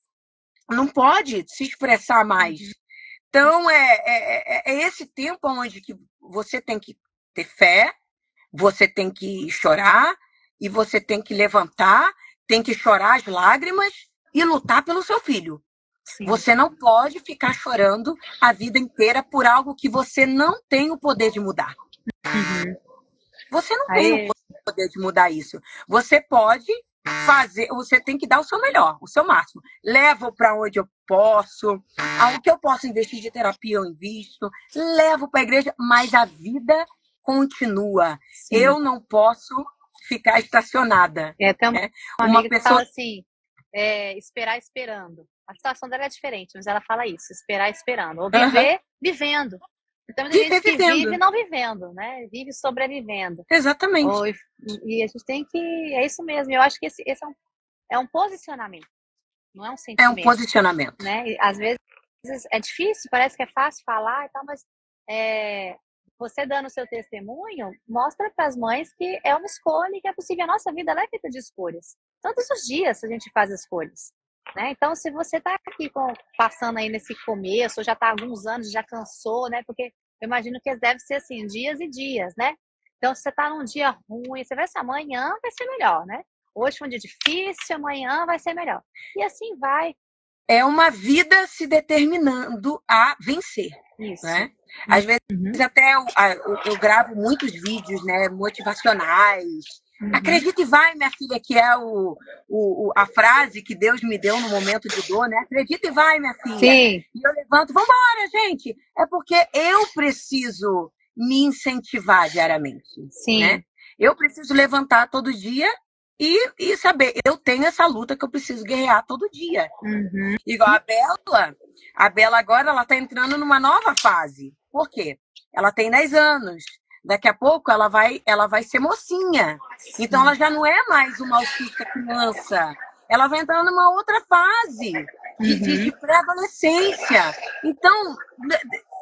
Não pode se expressar mais. Então, é esse tempo onde que você tem que ter fé, você tem que chorar, e você tem que levantar, tem que chorar as lágrimas e lutar pelo seu filho. Sim. Você não pode ficar chorando a vida inteira por algo que você não tem o poder de mudar. Você não tem o poder de mudar isso. Você pode fazer, você tem que dar o seu melhor, o seu máximo. Levo para onde eu posso, ao que eu posso investir de terapia eu invisto, levo para a igreja, mas a vida continua. Sim. Eu não posso ficar estacionada. Tem uma amiga que fala assim, esperar esperando. A situação dela é diferente, mas ela fala isso, esperar esperando. Ou viver vivendo. Então, tem gente que vive não vivendo, né? Vive sobrevivendo. Exatamente. E a gente tem que... É isso mesmo. Eu acho que esse é um posicionamento. Não é um sentimento. É um posicionamento. Né? E, às vezes é difícil, parece que é fácil falar e tal, mas você dando o seu testemunho mostra para as mães que é uma escolha e que é possível. A nossa vida ela é feita de escolhas. Todos os dias a gente faz escolhas. Né? Então, se você está aqui passando aí nesse começo, ou já está há alguns anos, já cansou, né? Porque eu imagino que deve ser assim, dias e dias, né? Então, se você está num dia ruim, você vai assim, amanhã vai ser melhor, né? Hoje foi um dia difícil, amanhã vai ser melhor. E assim vai. É uma vida se determinando a vencer. Isso. Né? Às vezes até eu gravo muitos vídeos, né, motivacionais. Acredita e vai, minha filha, que é a frase que Deus me deu no momento de dor, né? Acredita e vai, minha filha. Sim. E eu levanto, vambora, gente. É porque eu preciso me incentivar diariamente. Sim. Né? Eu preciso levantar todo dia e saber, eu tenho essa luta que eu preciso guerrear todo dia. Igual a Bela agora ela está entrando numa nova fase. Por quê? Ela tem 10 anos. Daqui a pouco ela vai ser mocinha. Então ela já não é mais uma autista criança. Ela vai entrar numa outra fase de pré-adolescência. Então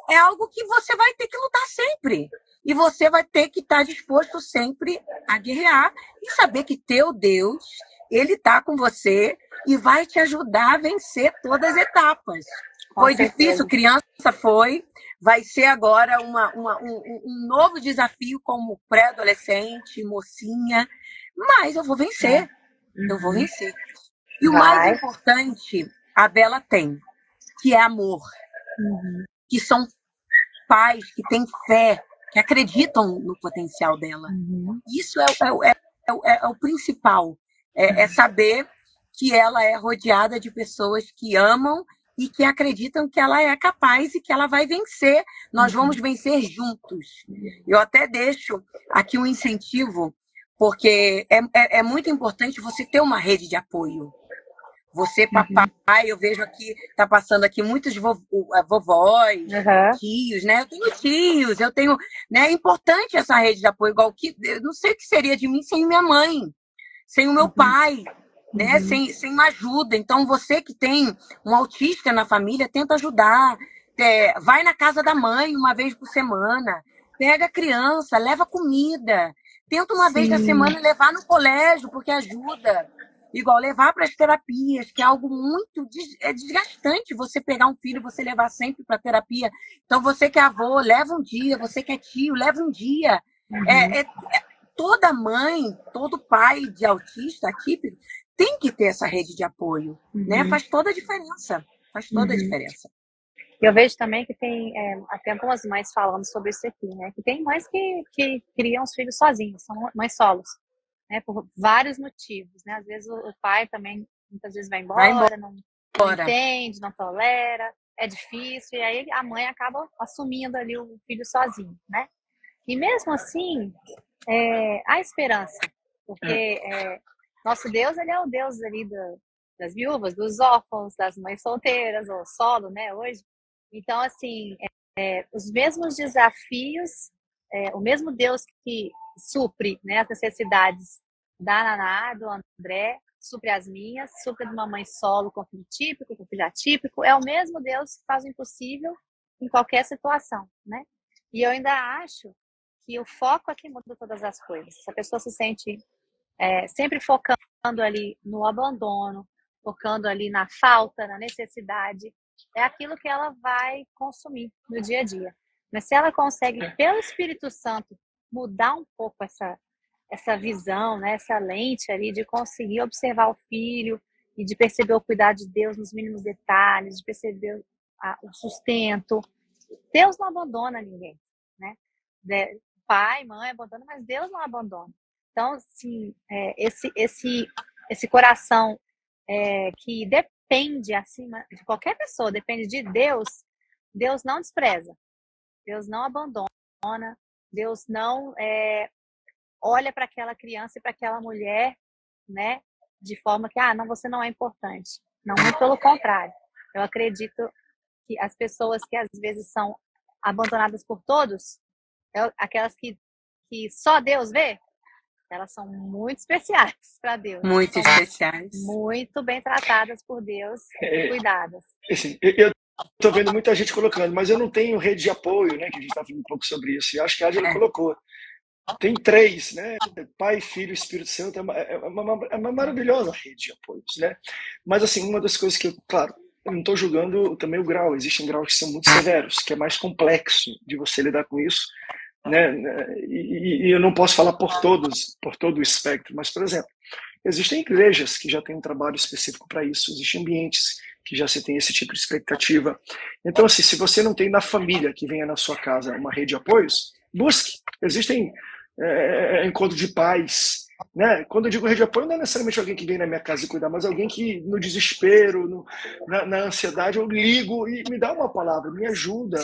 é algo que você vai ter que lutar sempre. E você vai ter que estar disposto sempre a guerrear e saber que teu Deus, ele está com você e vai te ajudar a vencer todas as etapas. Foi difícil, criança foi. Vai ser agora um novo desafio como pré-adolescente, mocinha. Mas eu vou vencer. Eu vou vencer. E o mais importante, a Bela tem, que é amor. Que são pais que têm fé, que acreditam no potencial dela. Isso é o principal. É saber que ela é rodeada de pessoas que amam e que acreditam que ela é capaz e que ela vai vencer. Nós vamos vencer juntos. Eu até deixo aqui um incentivo, porque é muito importante você ter uma rede de apoio. Você, papai, eu vejo aqui, está passando aqui muitos vovós, tios, né? Eu tenho tios, eu tenho... Né? É importante essa rede de apoio, igual que... Eu não sei o que seria de mim sem minha mãe, sem o meu pai, né? Sem uma ajuda. Então, você que tem um autista na família, tenta ajudar. Vai na casa da mãe uma vez por semana, pega a criança, leva comida, tenta uma vez na semana levar no colégio, porque ajuda. igual levar para as terapias, que é algo muito desgastante você pegar um filho, você levar sempre para terapia. Então, você que é avô, leva um dia, você que é tio, leva um dia. Toda mãe, todo pai de autista atípico tem que ter essa rede de apoio, né? Faz toda a diferença. Faz toda a diferença. Eu vejo também que tem até algumas mães falando sobre isso aqui, né? Que tem mães que criam os filhos sozinhas, são mães solos, né? Por vários motivos, né? Às vezes o pai também, muitas vezes vai embora. Não entende, não tolera, é difícil, e aí a mãe acaba assumindo ali o filho sozinho, né? E mesmo assim, há esperança, porque nosso Deus, ele é o Deus ali das viúvas, dos órfãos, das mães solteiras, ou solo, né, hoje. Então, assim, os mesmos desafios, o mesmo Deus que supre, né, as necessidades da Naná, do André, supre as minhas, supre de uma mãe solo com filho típico, com filho atípico, é o mesmo Deus que faz o impossível em qualquer situação, né? E eu ainda acho que o foco é que muda todas as coisas. Se a pessoa se sente sempre focando ali no abandono, focando ali na falta, na necessidade, é aquilo que ela vai consumir no dia a dia. Mas se ela consegue, pelo Espírito Santo, mudar um pouco essa visão, né, essa lente ali de conseguir observar o filho e de perceber o cuidado de Deus nos mínimos detalhes, de perceber o sustento. Deus não abandona ninguém, né? Pai, mãe abandona, mas Deus não abandona. Então, assim, esse coração que depende acima de qualquer pessoa, depende de Deus, Deus não despreza, Deus não abandona, Deus não olha para aquela criança e para aquela mulher, né, de forma que, não, você não é importante. Não, muito pelo contrário. Eu acredito que as pessoas que às vezes são abandonadas por todos, aquelas que só Deus vê, elas são muito especiais para Deus. Muito especiais. Muito bem tratadas por Deus e cuidadas. Assim, eu estou vendo muita gente colocando, mas eu não tenho rede de apoio, né? Que a gente está falando um pouco sobre isso. E acho que a Adila colocou. Tem 3, né? Pai, Filho e Espírito Santo. É uma maravilhosa rede de apoios, né? Mas, assim, uma das coisas que claro, eu não estou julgando também o grau. Existem graus que são muito severos, que é mais complexo de você lidar com isso, né? E eu não posso falar por todo o espectro, mas, por exemplo, existem igrejas que já têm um trabalho específico para isso, existem ambientes que já se tem esse tipo de expectativa. Então, assim, se você não tem na família que venha na sua casa uma rede de apoios, busque. Existem encontro de pais, né? Quando eu digo rede de apoio, não é necessariamente alguém que vem na minha casa e cuidar, mas alguém que no desespero, na ansiedade, eu ligo e me dá uma palavra, me ajuda.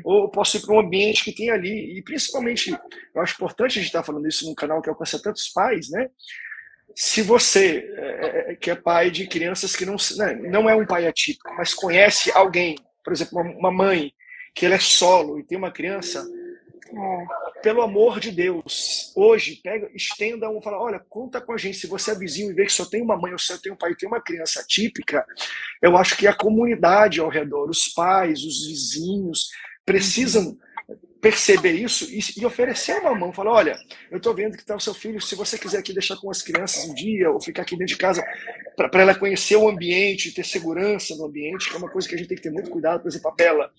Ou posso ir para um ambiente que tem ali. E principalmente, eu acho importante a gente estar falando isso num canal que alcança tantos pais, né? Se você que é pai de crianças que não é um pai atípico, mas conhece alguém, por exemplo, uma mãe que ela é solo e tem uma criança, pelo amor de Deus, hoje estenda fala, olha, conta com a gente. Se você é vizinho e vê que só tem uma mãe ou só tem um pai e tem uma criança atípica, eu acho que a comunidade ao redor, os pais, os vizinhos, precisam perceber isso e oferecer uma mão. Falar, olha, eu estou vendo que está o seu filho, se você quiser aqui deixar com as crianças um dia ou ficar aqui dentro de casa para ela conhecer o ambiente, ter segurança no ambiente, que é uma coisa que a gente tem que ter muito cuidado. Por exemplo, a Bela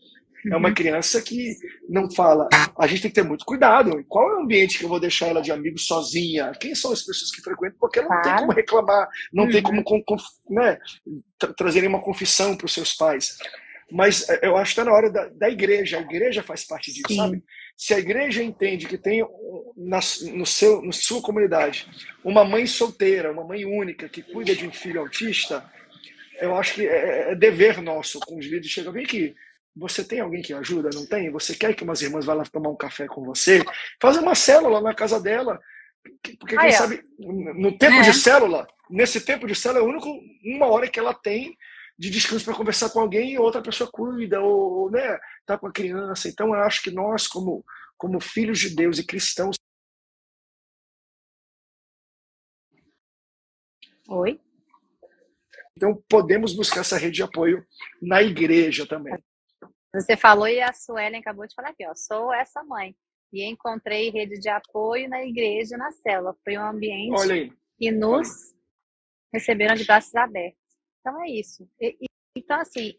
é uma criança que não fala. A gente tem que ter muito cuidado. Qual é o ambiente que eu vou deixar ela de amigo sozinha? Quem são as pessoas que frequentam? Porque ela não tem como reclamar, não tem como trazer nenhuma confissão para os seus pais. Mas eu acho que está na hora da igreja. A igreja faz parte disso, sabe? Se a igreja entende que tem na sua comunidade uma mãe solteira, uma mãe única que cuida de um filho autista, eu acho que é dever nosso com os líderes. Chega, vem aqui. Você tem alguém que ajuda? Não tem? Você quer que umas irmãs vá lá tomar um café com você? Faz uma célula na casa dela. Porque quem sabe, no tempo de célula, nesse tempo de célula, é a única uma hora que ela tem de descanso para conversar com alguém e outra pessoa cuida, ou né, tá com a criança. Então, eu acho que nós, como filhos de Deus e cristãos... Oi? Então, podemos buscar essa rede de apoio na igreja também. Você falou e a Suelen acabou de falar aqui, ó, sou essa mãe. E encontrei rede de apoio na igreja, na célula. Foi um ambiente que nos receberam de braços abertos. Então é isso. Então, assim,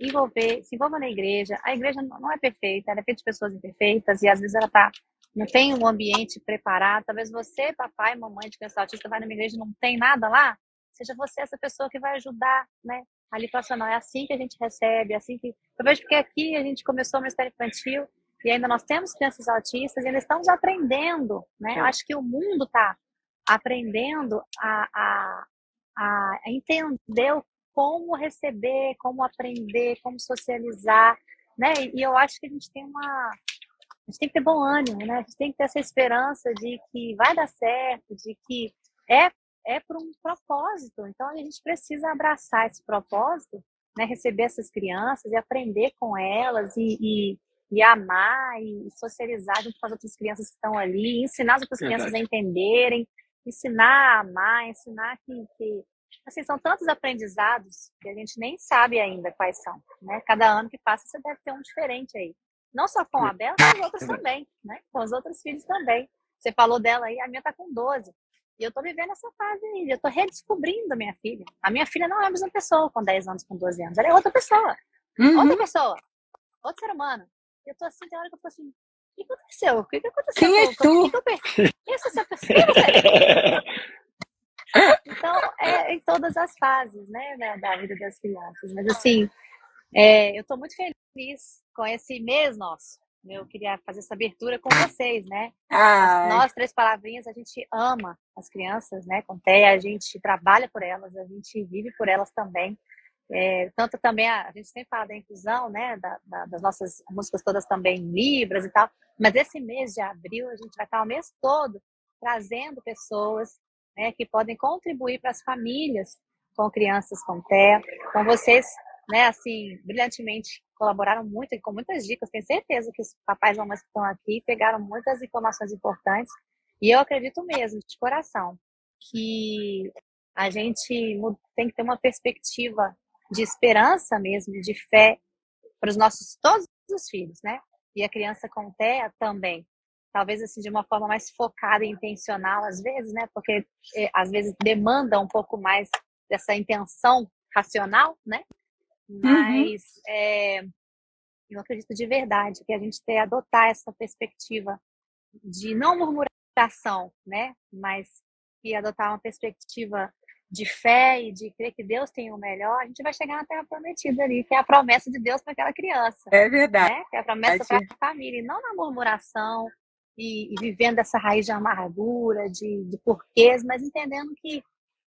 se envolva na igreja. A igreja não é perfeita, ela é feita de pessoas imperfeitas e às vezes ela não tem um ambiente preparado. Talvez você, papai, mamãe de criança autista, vai numa igreja e não tem nada lá, seja você essa pessoa que vai ajudar, né? Ali para não, é assim que a gente recebe, é assim que... Eu vejo que aqui a gente começou o Ministério Infantil e ainda nós temos crianças autistas e ainda estamos aprendendo, né? Eu acho que o mundo está aprendendo a entender como receber, como aprender, como socializar, né? E eu acho que a gente tem que ter bom ânimo, né? A gente tem que ter essa esperança de que vai dar certo, de que é por um propósito. Então a gente precisa abraçar esse propósito, né? Receber essas crianças e aprender com elas e amar e socializar junto com as outras crianças que estão ali, ensinar as outras crianças a entenderem, ensinar a amar, ensinar que assim, são tantos aprendizados que a gente nem sabe ainda quais são, né? Cada ano que passa você deve ter um diferente aí. Não só com a Bela, com os outros também, né? Com os outros filhos também. Você falou dela aí, a minha tá com 12. E eu tô vivendo essa fase aí, eu tô redescobrindo a minha filha. A minha filha não é a mesma pessoa com 10 anos, com 12 anos. Ela é outra pessoa. Outra pessoa. Outro ser humano. E eu tô assim, tem hora que eu tô assim, o que aconteceu? O que aconteceu? Quem és tu? Quem é essa pessoa? Quem é você? Então, em todas as fases, né, da vida das crianças. Mas, assim, eu estou muito feliz com esse mês nosso. Eu queria fazer essa abertura com vocês, né? Nós, Três Palavrinhas, a gente ama as crianças, né? Com TEA, a gente trabalha por elas, a gente vive por elas também. Tanto também, a gente sempre fala da inclusão, né? Das nossas músicas todas também em Libras e tal. Mas esse mês de abril, a gente vai estar o mês todo trazendo pessoas, né, que podem contribuir para as famílias com crianças com TEA. Então, vocês, né, assim, brilhantemente colaboraram muito e com muitas dicas. Tenho certeza que os papais e mamães que estão aqui pegaram muitas informações importantes. E eu acredito mesmo, de coração, que a gente tem que ter uma perspectiva de esperança mesmo, de fé para os todos os filhos, né? E a criança com TEA também. Talvez assim de uma forma mais focada e intencional às vezes, né? Porque às vezes demanda um pouco mais dessa intenção racional, né? Mas eu acredito de verdade que a gente tem que adotar essa perspectiva de não murmuração, né? Mas que adotar uma perspectiva de fé e de crer que Deus tem o melhor, a gente vai chegar na Terra Prometida ali, que é a promessa de Deus para aquela criança. É verdade. Né? Que é a promessa para a família, e não na murmuração, e vivendo essa raiz de amargura, de porquês, mas entendendo que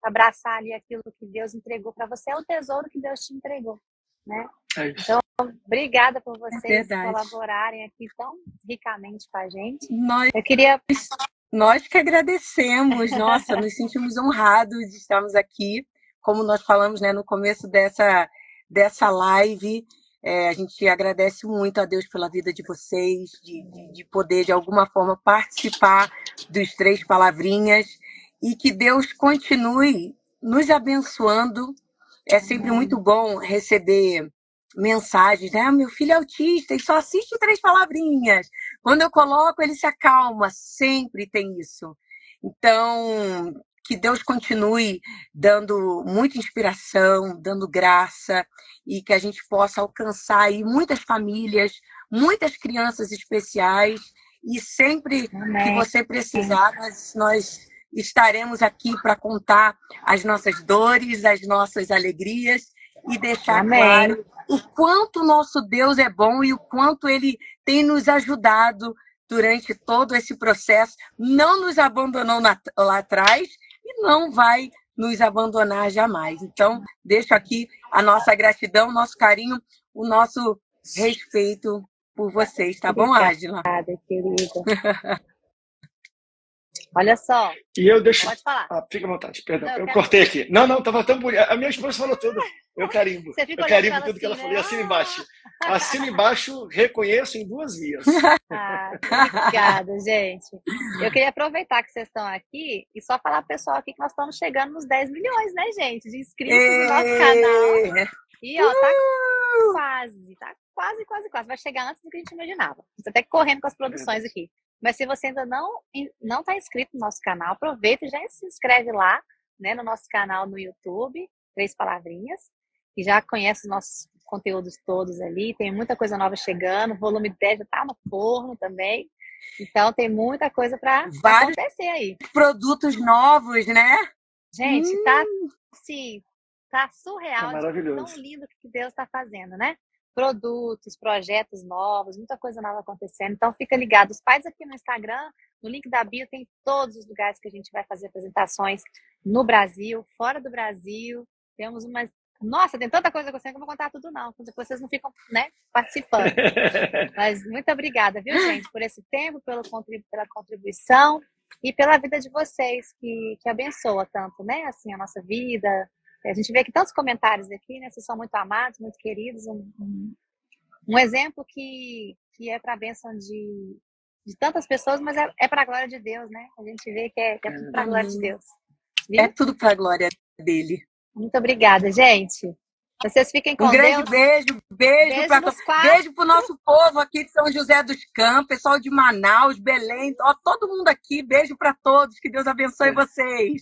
abraçar ali aquilo que Deus entregou para você é o tesouro que Deus te entregou, né? Então, obrigada por vocês colaborarem aqui tão ricamente com a gente. Nós que agradecemos, nossa, nos sentimos honrados de estarmos aqui, como nós falamos, né, no começo dessa live. A gente agradece muito a Deus pela vida de vocês, de poder, de alguma forma, participar dos Três Palavrinhas, e que Deus continue nos abençoando. É sempre muito bom receber mensagens, né? Meu filho é autista e só assiste Três Palavrinhas. Quando eu coloco, ele se acalma. Sempre tem isso. Então, que Deus continue dando muita inspiração, dando graça, e que a gente possa alcançar aí muitas famílias, muitas crianças especiais, e sempre que você precisar, nós estaremos aqui para contar as nossas dores, as nossas alegrias, e deixar claro o quanto nosso Deus é bom e o quanto Ele tem nos ajudado durante todo esse processo, não nos abandonou lá atrás e não vai nos abandonar jamais. Então, deixo aqui a nossa gratidão, o nosso carinho, o nosso respeito por vocês, tá bom, Ádila? Obrigada, querida. Olha só. E eu deixo. Pode falar. Fica à vontade, perdão. Eu cortei aqui. Não, estava tão bonito. A minha esposa falou tudo. Eu carimbo. Eu carimbo tudo que ela falou. E assina embaixo. Assina embaixo, reconheço em 2 vias. Obrigada, gente. Eu queria aproveitar que vocês estão aqui e só falar pro pessoal aqui que nós estamos chegando nos 10 milhões, né, gente? De inscritos no nosso canal. E, ó, tá quase. Vai chegar antes do que a gente imaginava. Você até correndo com as produções aqui. Mas se você ainda não está inscrito no nosso canal, aproveita e já se inscreve lá, né, no nosso canal no YouTube, Três Palavrinhas, e já conhece os nossos conteúdos todos ali. Tem muita coisa nova chegando. O volume 10 já está no forno também. Então, tem muita coisa para acontecer aí. Produtos novos, né? Gente, tá assim, tá surreal. É maravilhoso. Tão lindo que Deus está fazendo, né? Produtos, projetos novos, muita coisa nova acontecendo. Então, fica ligado. Os pais aqui no Instagram, no link da bio, tem todos os lugares que a gente vai fazer apresentações no Brasil, fora do Brasil. Temos umas... Nossa, tem tanta coisa acontecendo que eu não vou contar tudo, não. Depois vocês não ficam, né, participando. Mas muito obrigada, viu, gente, por esse tempo, pela contribuição e pela vida de vocês, que abençoa tanto, né, assim, a nossa vida. A gente vê aqui tantos comentários aqui, né? Vocês são muito amados, muito queridos. Um exemplo que é para a bênção de tantas pessoas, mas é para a glória de Deus, né? A gente vê que é tudo para a glória de Deus. Viu? É tudo para a glória dele. Muito obrigada, gente. Vocês fiquem com Deus. Um grande beijo para o nosso povo aqui de São José dos Campos, pessoal de Manaus, Belém, ó, todo mundo aqui. Beijo para todos. Que Deus abençoe vocês.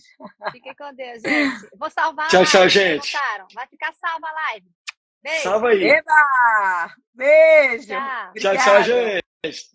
Fiquem com Deus, gente. Vou salvar tchau, a live. Tchau, gente. Vai ficar salva a live. Beijo. Salva aí. Eba! Beijo. Tchau, tchau, gente.